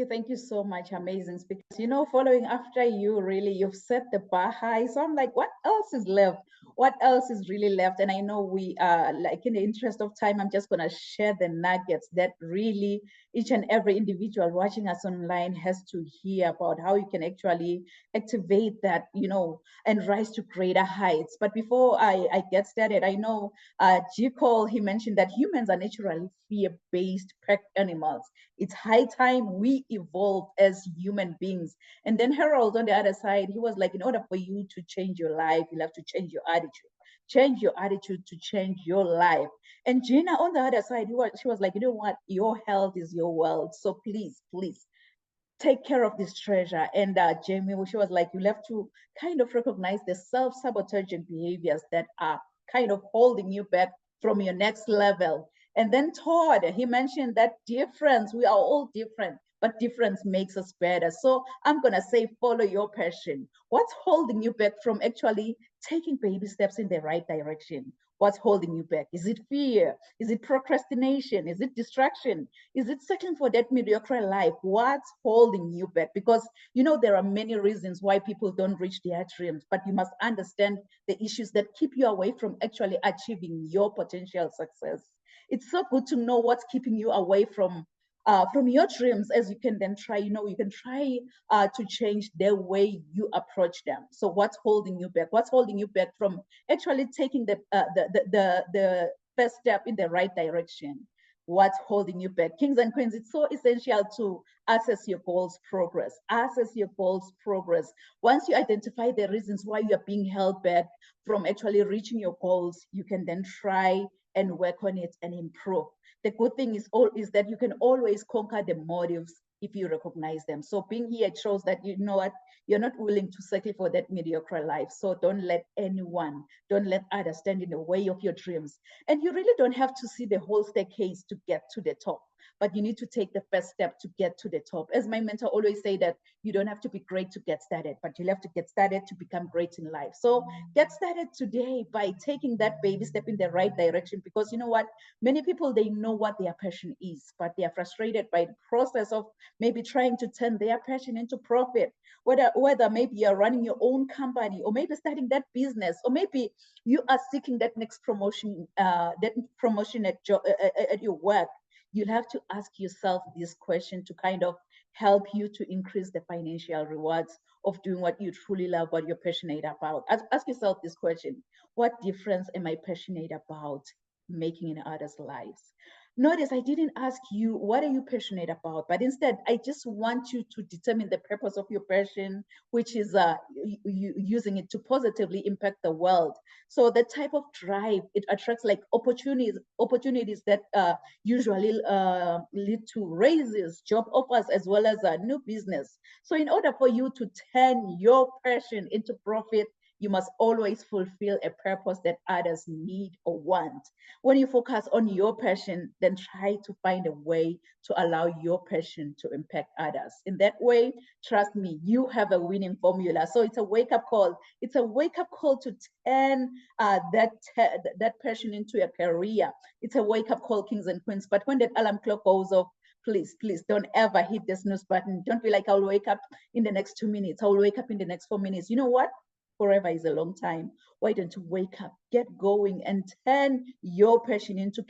Thank you so much, amazing speakers. You know, following after you, really, you've set the bar high. So I'm like, what else is left? What else is really left? And I know we are, like, in the interest of time, I'm just gonna share the nuggets that really each and every individual watching us online has to hear about how you can actually activate that, you know, and rise to greater heights. But before I get started, I know G. Cole, he mentioned that humans are naturally fear-based pack animals. It's high time we evolve as human beings. And then Harold on the other side, he was like, in order for you to change your life, you'll have to change your attitude. Change your attitude to change your life. And Gina on the other side, she was like, you know what? Your health is your wealth. So please, please take care of this treasure. And Jamie, she was like, you'll have to kind of recognize the self-sabotaging behaviors that are kind of holding you back from your next level. And then Todd, he mentioned that difference, we are all different, but difference makes us better. So I'm gonna say, follow your passion. What's holding you back from actually taking baby steps in the right direction? What's holding you back? Is it fear? Is it procrastination? Is it distraction? Is it settling for that mediocre life? What's holding you back? Because, you know, there are many reasons why people don't reach their dreams, but you must understand the issues that keep you away from actually achieving your potential success. It's so good to know what's keeping you away from your dreams, as you can then try, you know, you can try to change the way you approach them. So what's holding you back? What's holding you back from actually taking the first step in the right direction? What's holding you back? Kings and queens, it's so essential to assess your goals' progress. Assess your goals' progress. Once you identify the reasons why you are being held back from actually reaching your goals, you can then try and work on it and improve. The good thing is that you can always conquer the motives if you recognize them. So being here shows that, you know what, you're not willing to settle for that mediocre life. So don't let others stand in the way of your dreams. And you really don't have to see the whole staircase to get to the top, but you need to take the first step to get to the top. As my mentor always say, that you don't have to be great to get started, but you'll have to get started to become great in life. So get started today by taking that baby step in the right direction, because you know what, many people, they know what their passion is, but they are frustrated by the process of maybe trying to turn their passion into profit. Whether maybe you're running your own company, or maybe starting that business, or maybe you are seeking that next promotion, at your work. You'll have to ask yourself this question to kind of help you to increase the financial rewards of doing what you truly love, what you're passionate about. Ask yourself this question: what difference am I passionate about making in others' lives? Notice I didn't ask you, what are you passionate about? But instead, I just want you to determine the purpose of your passion, which is using it to positively impact the world. So the type of drive, it attracts like opportunities that usually lead to raises, job offers, as well as a new business. So in order for you to turn your passion into profit, you must always fulfill a purpose that others need or want. When you focus on your passion, then try to find a way to allow your passion to impact others. In that way, trust me, you have a winning formula. So it's a wake-up call. It's a wake-up call to turn that passion into a career. It's a wake-up call, kings and queens. But when that alarm clock goes off, please don't ever hit the snooze button. Don't be like, I'll wake up in the next 2 minutes. I'll wake up in the next 4 minutes. You know what? Forever is a long time. Why don't you wake up, get going, and turn your passion into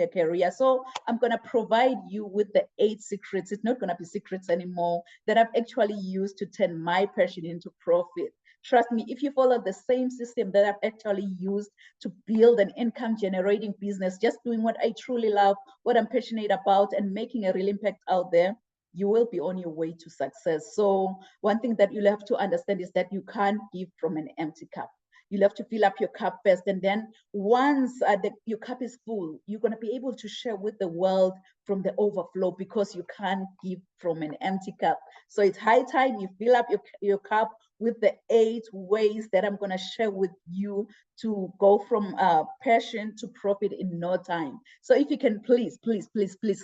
a career? So I'm going to provide you with the 8 secrets. It's not going to be secrets anymore, that I've actually used to turn my passion into profit. Trust me, if you follow the same system that I've actually used to build an income generating business, just doing what I truly love, what I'm passionate about, and making a real impact out there, you will be on your way to success. So one thing that you'll have to understand is that you can't give from an empty cup. You'll have to fill up your cup first. And then once your cup is full, you're going to be able to share with the world from the overflow, because you can't give from an empty cup. So it's high time you fill up your cup with the 8 ways that I'm going to share with you to go from passion to profit in no time. So if you can, please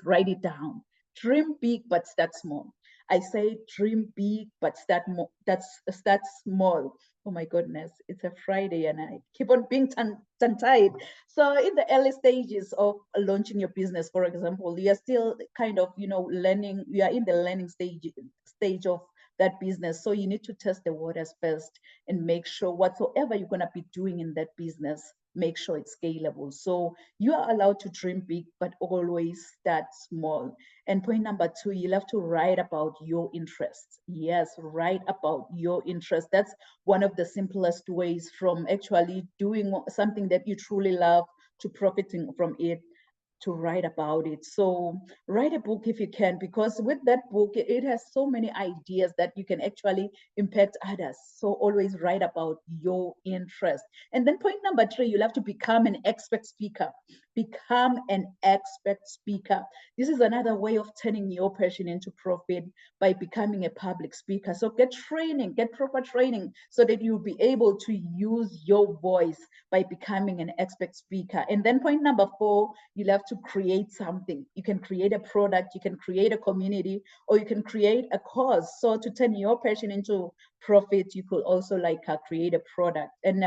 write it down. Dream big, but start small. I say dream big, but start small. Oh my goodness, it's a Friday and I keep on being tongue-tied. So in the early stages of launching your business, for example, you are still kind of, learning. You are in the learning stage of that business. So you need to test the waters first and make sure whatsoever you're going to be doing in that business, make sure it's scalable. So you are allowed to dream big, but always start small. And point number 2, you'll have to write about your interests. Yes, write about your interests. That's one of the simplest ways from actually doing something that you truly love to profiting from it, to write about it. So write a book if you can, because with that book, it has so many ideas that you can actually impact others. So always write about your interest. And then point number 3, you'll have to become an expert speaker. Become an expert speaker. This is another way of turning your passion into profit, by becoming a public speaker. So get training, get proper training, so that you'll be able to use your voice by becoming an expert speaker. And then point number 4, you'll have to create something. You can create a product, you can create a community, or you can create a cause. So to turn your passion into profit, you could also create a product. And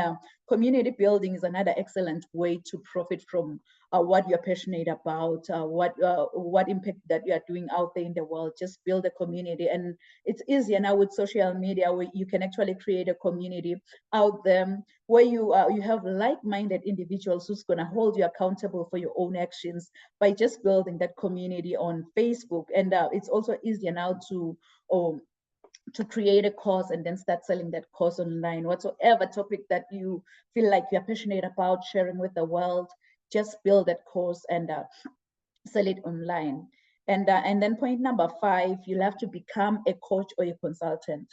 community building is another excellent way to profit from what you're passionate about, what impact that you are doing out there in the world. Just build a community. And it's easier now with social media, where you can actually create a community out there where you have like-minded individuals who's going to hold you accountable for your own actions, by just building that community on Facebook. And it's also easier now to create a course and then start selling that course online. Whatsoever topic that you feel like you're passionate about sharing with the world, just build that course and sell it online. And then point number 5, you'll have to become a coach or a consultant.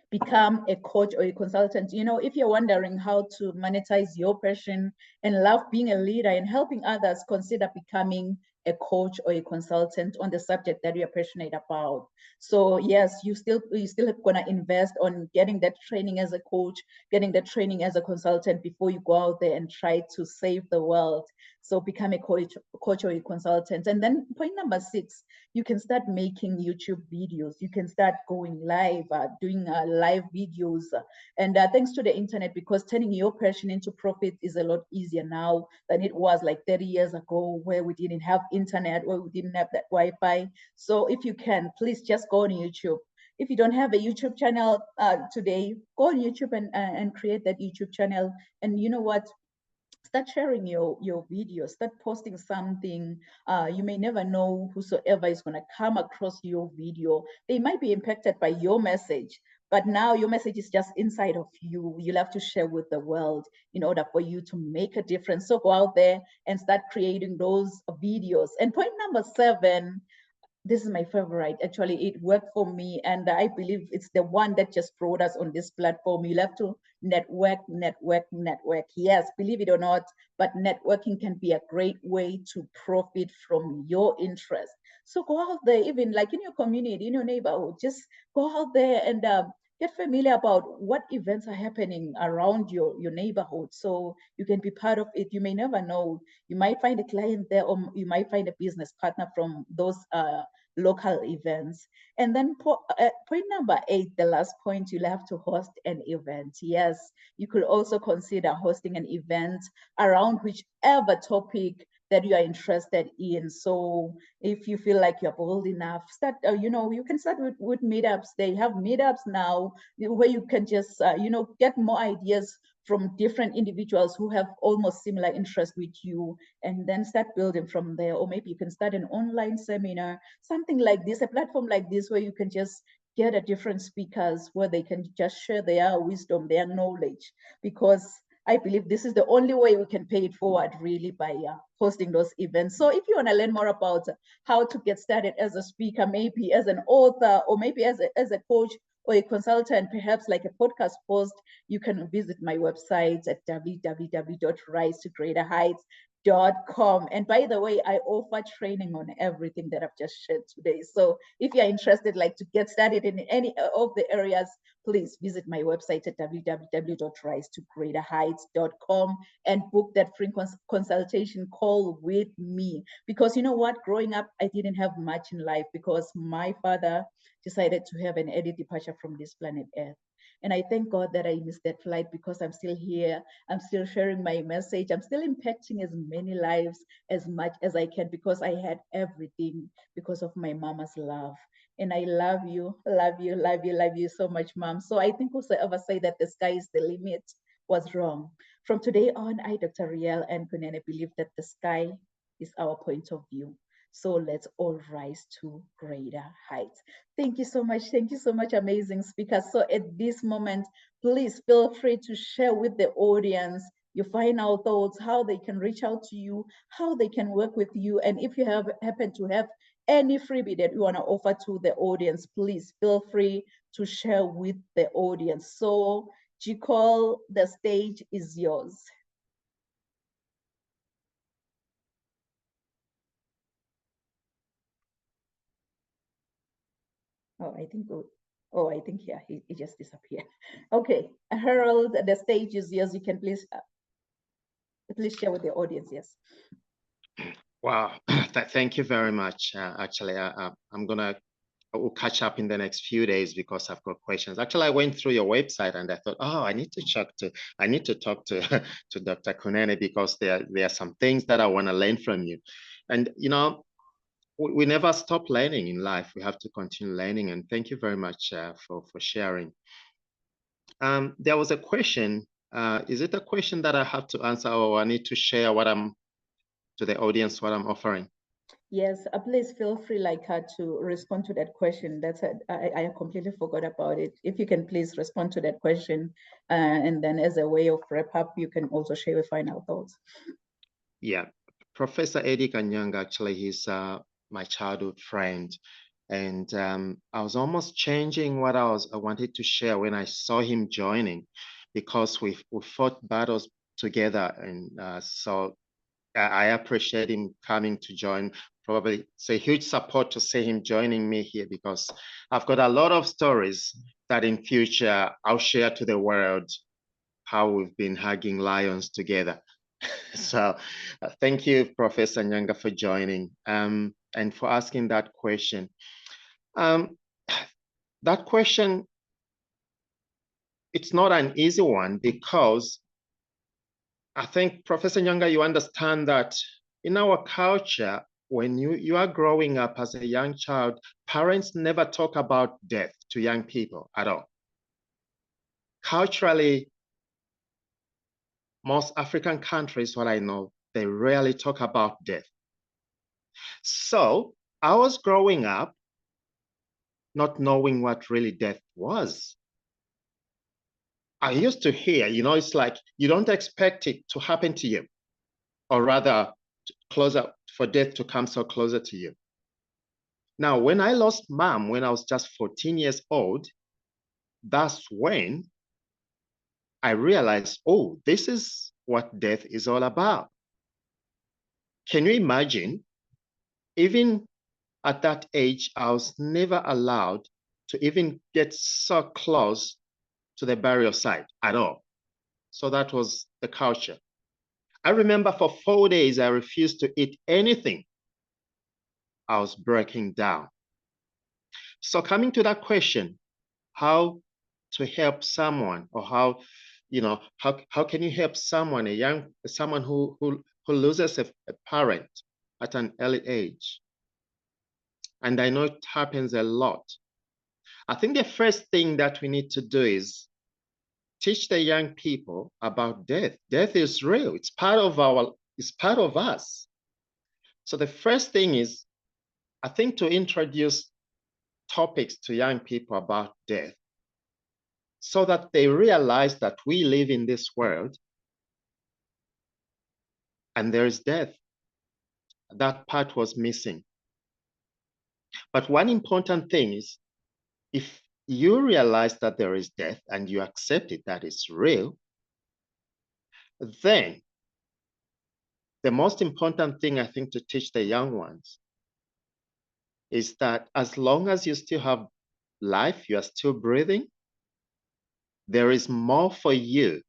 Become a coach or a consultant. If you're wondering how to monetize your passion and love being a leader and helping others, consider becoming a coach or a consultant on the subject that you're passionate about. So yes, you still gonna invest on getting that training as a coach, getting that training as a consultant before you go out there and try to save the world. So become a coach or a consultant. And then point number 6, you can start making YouTube videos. You can start going live, doing live videos. And thanks to the internet, because turning your passion into profit is a lot easier now than it was like 30 years ago, where we didn't have internet, where we didn't have that Wi-Fi. So if you can, please just go on YouTube. If you don't have a YouTube channel today, go on YouTube and create that YouTube channel. And you know what? Start sharing your videos, start posting something. You may never know whosoever is going to come across your video. They might be impacted by your message, But now your message is just inside of you. You'll have to share with the world in order for you to make a difference. So go out there and start creating those videos. And point number 7, this is my favorite. Actually, it worked for me, and I believe it's the one that just brought us on this platform. You'll have to network, network, network. Yes, believe it or not, but networking can be a great way to profit from your interest. So go out there, even like in your community, in your neighborhood, just go out there and get familiar about what events are happening around your neighborhood, so you can be part of it. You may never know, you might find a client there, or you might find a business partner from those local events. And then point number 8, the last point, you'll have to host an event. Yes, you could also consider hosting an event around whichever topic that you are interested in. So if you feel like you're bold enough, start, you can start with meetups. They have meetups now where you can just, get more ideas from different individuals who have almost similar interests with you, and then start building from there. Or maybe you can start an online seminar, something like this, a platform like this, where you can just get a different speakers where they can just share their wisdom, their knowledge, because I believe this is the only way we can pay it forward, really, by hosting those events. So if you want to learn more about how to get started as a speaker, maybe as an author, or maybe as a coach or a consultant, perhaps like a podcast host, you can visit my website at www.risetogreaterheights.com. And by the way, I offer training on everything that I've just shared today. So if you're interested, like to get started in any of the areas, please visit my website at www.risetogreaterheights.com and book that free consultation call with me. Because you know what, growing up, I didn't have much in life because my father decided to have an early departure from this planet Earth. And I thank God that I missed that flight, because I'm still here. I'm still sharing my message. I'm still impacting as many lives as much as I can, because I had everything because of my mama's love. And I love you, love you, love you, love you so much, Mom. So I think whosoever say that the sky is the limit was wrong. From today on, I, Dr. Riel and Kunene, believe that the sky is our point of view. So let's all rise to greater heights. Thank you so much. Thank you so much, amazing speakers. So at this moment, please feel free to share with the audience your final thoughts, how they can reach out to you, how they can work with you. And if you happen to have any freebie that you want to offer to the audience, please feel free to share with the audience. So Jikol, the stage is yours. Oh, I think yeah, he just disappeared. Okay, Harold, the stage is yours. You can please share with the audience. Yes. Wow, thank you very much. Actually, we'll catch up in the next few days because I've got questions. Actually, I went through your website and I thought, oh, I need to talk to to Dr. Kunene, because there are some things that I want to learn from you. And we never stop learning in life. We have to continue learning. And thank you very much for sharing. There was a question. Is it a question that I have to answer, or I need to share to the audience what I'm offering? Yes, please feel free to respond to that question. That's it. I completely forgot about it. If you can please respond to that question, and then as a way of wrap up, you can also share your final thoughts. Yeah, Professor Eddie Kanyanga, actually, he's my childhood friend. And I was almost changing what I wanted to share when I saw him joining, because we fought battles together. And so I appreciate him coming to join. Probably it's a huge support to see him joining me here, because I've got a lot of stories that in future I'll share to the world, how we've been hugging lions together. So thank you, Professor Nyanga, for joining and for asking that question. That question, it's not an easy one, because I think, Professor Nyanga, you understand that in our culture, when you are growing up as a young child, parents never talk about death to young people at all. Culturally, most African countries, what I know, they rarely talk about death. So I was growing up not knowing what really death was. I used to hear, it's like you don't expect it to happen to you, or rather closer for death to come so closer to you. Now, when I lost mom when I was just 14 years old, that's when I realized, oh, this is what death is all about. Can you imagine? Even at that age, I was never allowed to even get so close to the burial site at all. So that was the culture. I remember for 4 days, I refused to eat anything. I was breaking down. So coming to that question, how to help someone, or how can you help someone, someone who loses a parent at an early age? And I know it happens a lot. I think the first thing that we need to do is teach the young people about death. Death is real. It's part of us. So the first thing is, I think, to introduce topics to young people about death, so that they realize that we live in this world and there is death. That part was missing. But one important thing is, if you realize that there is death and you accept it, that it's real, then the most important thing, I think, to teach the young ones is that as long as you still have life, you are still breathing, there is more for you.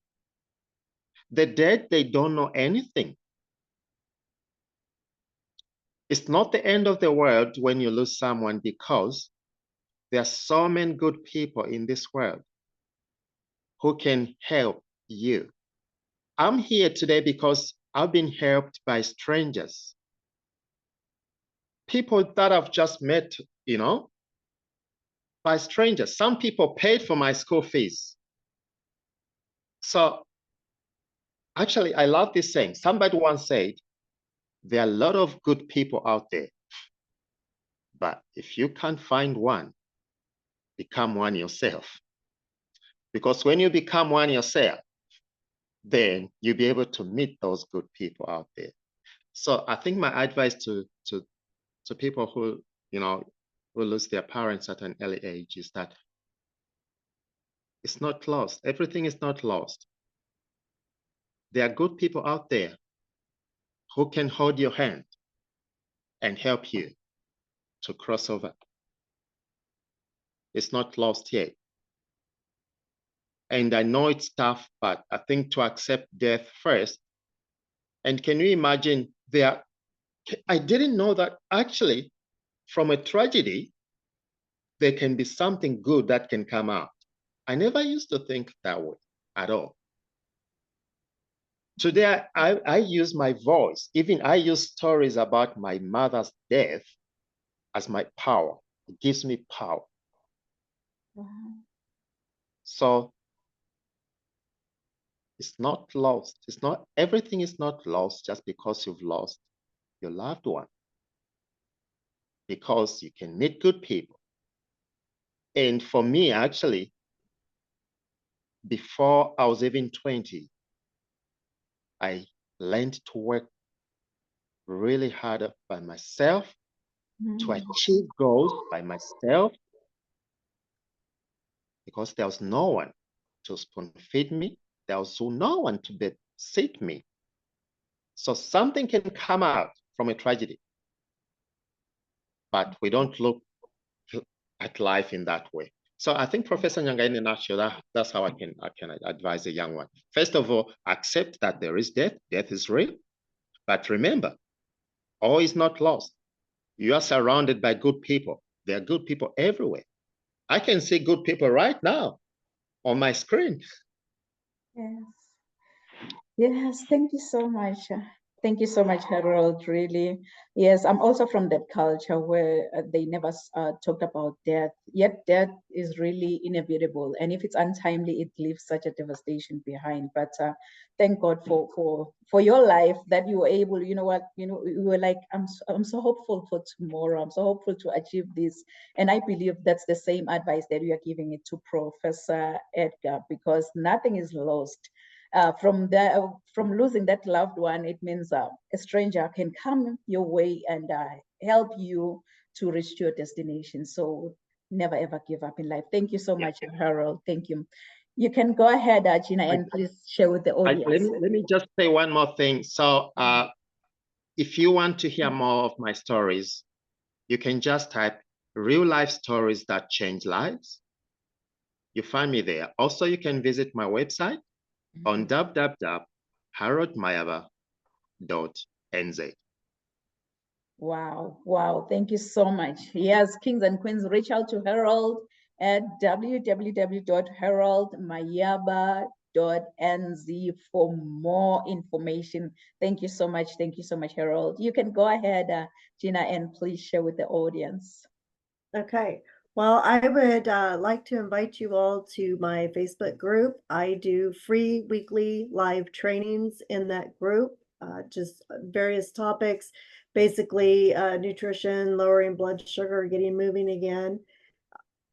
The dead, they don't know anything. It's not the end of the world when you lose someone, because there are so many good people in this world who can help you. I'm here today because I've been helped by strangers. People that I've just met, by strangers. Some people paid for my school fees. So actually, I love this saying. Somebody once said, there are a lot of good people out there, but if you can't find one, become one yourself. Because when you become one yourself, then you'll be able to meet those good people out there. So I think my advice to people who, who lose their parents at an early age is that it's not lost. Everything is not lost. There are good people out there who can hold your hand and help you to cross over. It's not lost yet. And I know it's tough, but I think to accept death first. And can you imagine I didn't know that actually from a tragedy, there can be something good that can come out. I never used to think that way at all. Today, I use my voice. Even I use stories about my mother's death as my power. It gives me power. So it's not lost. Everything is not lost just because you've lost your loved one. Because you can meet good people. And for me, actually, before I was even 20, I learned to work really hard by myself, to achieve goals by myself, because there was no one to spoon feed me. There was no one to babysit me. So something can come out from a tragedy, but we don't look at life in that way. So I think, Professor Nyanga, in a nutshell, that's how I can advise a young one. First of all, accept that there is death. Death is real. But remember, all is not lost. You are surrounded by good people. There are good people everywhere. I can see good people right now on my screen. Yes. Yes, thank you so much. Thank you so much, Harold, really. Yes, I'm also from that culture where they never talked about death, yet death is really inevitable. And if it's untimely, it leaves such a devastation behind. But thank God for your life that you were able, you know what, you were like, I'm so hopeful for tomorrow. I'm so hopeful to achieve this. And I believe that's the same advice that you are giving it to Professor Edgar, because nothing is lost. From losing that loved one, it means a stranger can come your way and help you to reach your destination. So never ever give up in life. Thank you so much, Harold. Thank you. You can go ahead, Gina, and please share with the audience. Let me just say one more thing. So if you want to hear more of my stories, you can just type real life stories that change lives. You find me there. Also, you can visit my website on www.haroldmayaba.nz. Wow. Thank you so much. Yes, kings and queens, reach out to Harold at www.haroldmayaba.nz for more information. Thank you so much. Thank you so much, Harold. You can go ahead, Gina, and please share with the audience. Okay. Well, I would like to invite you all to my Facebook group. I do free weekly live trainings in that group, just various topics, basically nutrition, lowering blood sugar, getting moving again,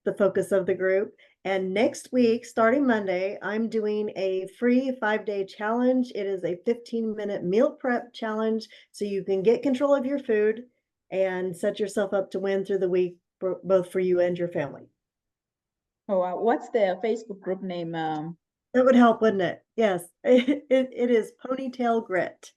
the focus of the group. And next week, starting Monday, I'm doing a free 5-day challenge. It is a 15-minute meal prep challenge, so you can get control of your food and set yourself up to win through the week, both for you and your family. Oh, wow. What's the Facebook group name? That would help, wouldn't it? Yes, it is Ponytail Grit.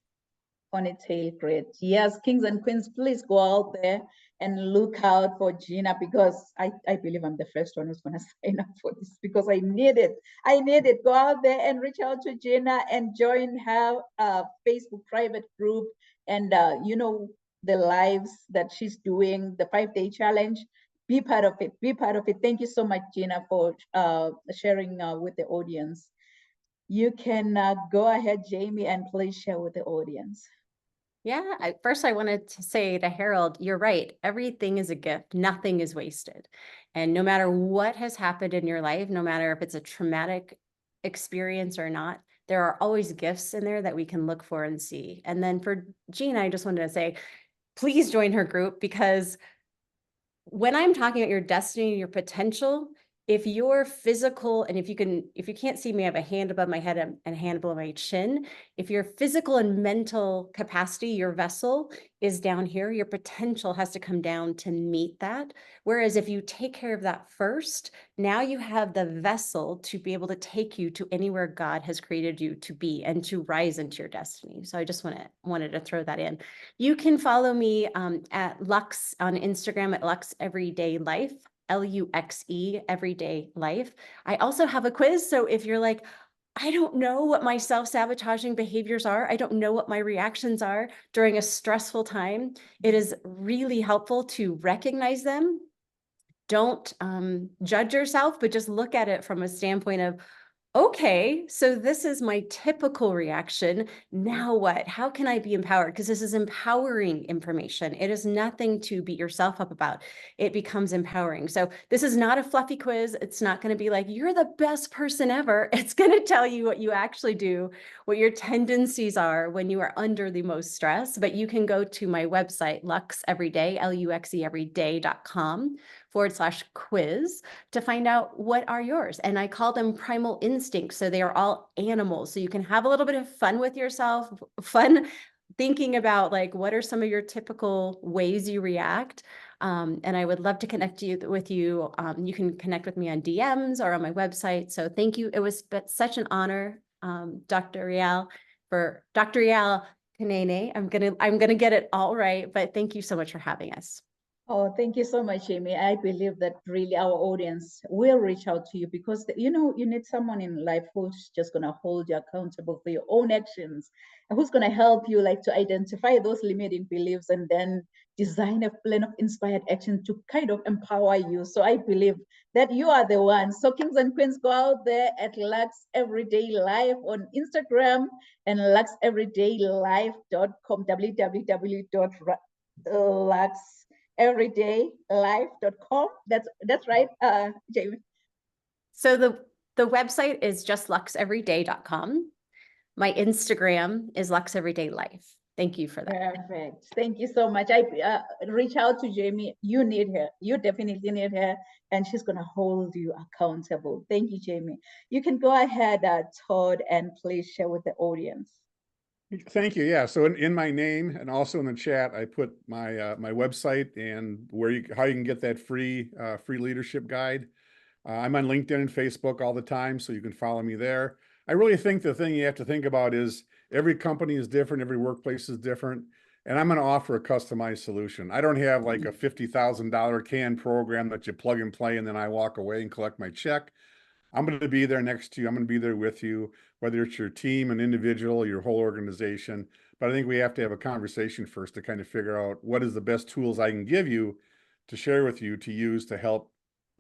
Ponytail Grit. Yes, kings and queens, please go out there and look out for Gina, because I believe I'm the first one who's going to sign up for this, because I need it. Go out there and reach out to Gina and join her Facebook private group, and the lives that she's doing, the 5-day challenge. Be part of it. Thank you so much, Gina, for sharing with the audience. You can go ahead, Jamie, and please share with the audience. Yeah, first I wanted to say to Harold, you're right. Everything is a gift. Nothing is wasted. And no matter what has happened in your life, no matter if it's a traumatic experience or not, there are always gifts in there that we can look for and see. And then for Gina, I just wanted to say, please join her group, because when I'm talking about your destiny, your potential, if you're physical, and if you can't see me, I have a hand above my head and a hand below my chin. If your physical and mental capacity, your vessel is down here, your potential has to come down to meet that. Whereas if you take care of that first, now you have the vessel to be able to take you to anywhere God has created you to be and to rise into your destiny. So I just wanted to throw that in. You can follow me at Lux on Instagram at Lux Everyday Life. LUXE, Everyday Life. I also have a quiz. So if you're like, I don't know what my self-sabotaging behaviors are, I don't know what my reactions are during a stressful time, it is really helpful to recognize them. Don't judge yourself, but just look at it from a standpoint of, okay, so this is my typical reaction. Now what? How can I be empowered? Because this is empowering information. It is nothing to beat yourself up about. It becomes empowering. So this is not a fluffy quiz. It's not going to be like, you're the best person ever. It's going to tell you what you actually do, what your tendencies are when you are under the most stress. But you can go to my website, Lux Everyday, luxeveryday.com/quiz to find out what are yours. And I call them primal instincts. So they are all animals. So you can have a little bit of fun with yourself, fun thinking about like, what are some of your typical ways you react? And I would love to connect with you. You can connect with me on DMs or on my website. So thank you. It was such an honor, Dr. Rial Kunene. I'm gonna get it all right, but thank you so much for having us. Oh, thank you so much, Jamie. I believe that really our audience will reach out to you because, you know, you need someone in life who's just going to hold you accountable for your own actions and who's going to help you like to identify those limiting beliefs and then design a plan of inspired action to kind of empower you. So I believe that you are the one. So kings and queens, go out there at Lux Everyday Live on Instagram and luxeverydaylive.com, www.luxeverydaylife.com. That's right, Jamie. So the website is just luxeveryday.com. My Instagram is luxeverydaylife. Thank you for that. Perfect. Thank you so much. I reach out to Jamie. You need her. You definitely need her, and she's gonna hold you accountable. Thank you, Jamie. You can go ahead, Todd, and please share with the audience. Thank you. Yeah. So in my name and also in the chat, I put my my website and how you can get that free leadership guide. I'm on LinkedIn and Facebook all the time, so you can follow me there. I really think the thing you have to think about is every company is different, every workplace is different, and I'm going to offer a customized solution. I don't have like a $50,000 canned program that you plug and play and then I walk away and collect my check. I'm going to be there next to you. I'm going to be there with you, whether it's your team, an individual, your whole organization. But I think we have to have a conversation first to kind of figure out what is the best tools I can give you to share with you to use to help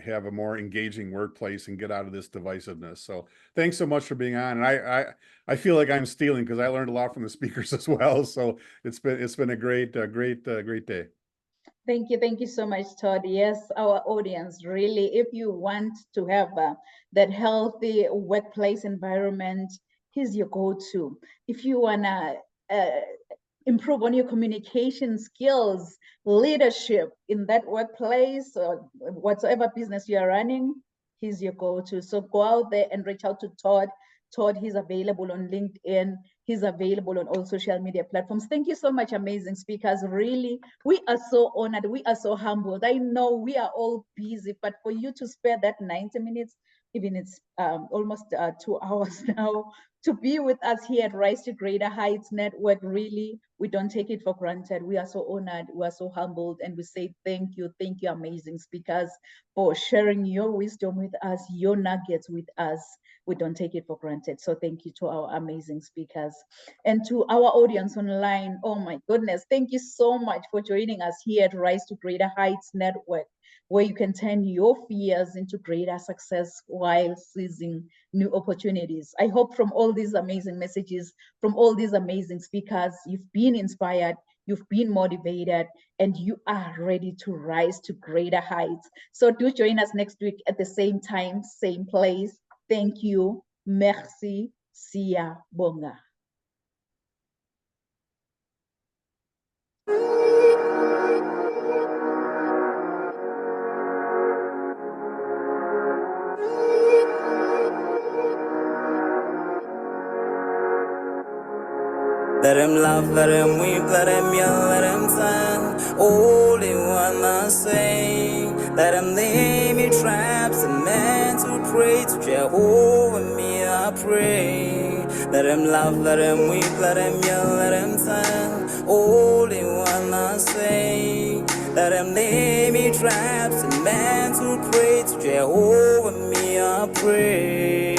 have a more engaging workplace and get out of this divisiveness. So thanks so much for being on. And I feel like I'm stealing because I learned a lot from the speakers as well. So it's been a great day. Thank you so much, Todd. Yes, our audience, really, if you want to have that healthy workplace environment, here's your go-to. If you wanna improve on your communication skills, leadership in that workplace or whatsoever business you are running, here's your go-to. So go out there and reach out to Todd. Todd, he's available on LinkedIn. He's available on all social media platforms. Thank you so much, amazing speakers. Really, we are so honored. We are so humbled. I know we are all busy, but for you to spare that 90 minutes, even it's almost 2 hours now, to be with us here at Rise to Greater Heights Network, really, we don't take it for granted. We are so honored, we are so humbled, and we say thank you, amazing speakers, for sharing your wisdom with us, your nuggets with us. We don't take it for granted. So thank you to our amazing speakers. And to our audience online, oh my goodness, thank you so much for joining us here at Rise to Greater Heights Network, where you can turn your fears into greater success while seizing new opportunities. I hope from all these amazing messages, from all these amazing speakers, you've been inspired, you've been motivated, and you are ready to rise to greater heights. So do join us next week at the same time, same place. Thank you. Merci. Sia bonga. Let him laugh, let him weep, let him yell, let him sing. All they wanna say. Let him lay me traps and men to pray to Jehovah, me I pray. Let him laugh, let him weep, let him yell, let him sing. All they wanna say. Let him lay me traps and men to pray to Jehovah, me I pray.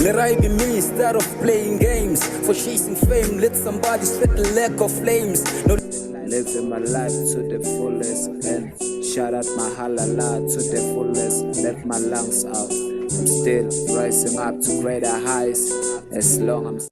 Let I be me instead of playing games. For chasing fame, let somebody set the lack of flames. No, living my life to the fullest and shout out my halala to the fullest. Let my lungs out. I'm still rising up to greater heights as long as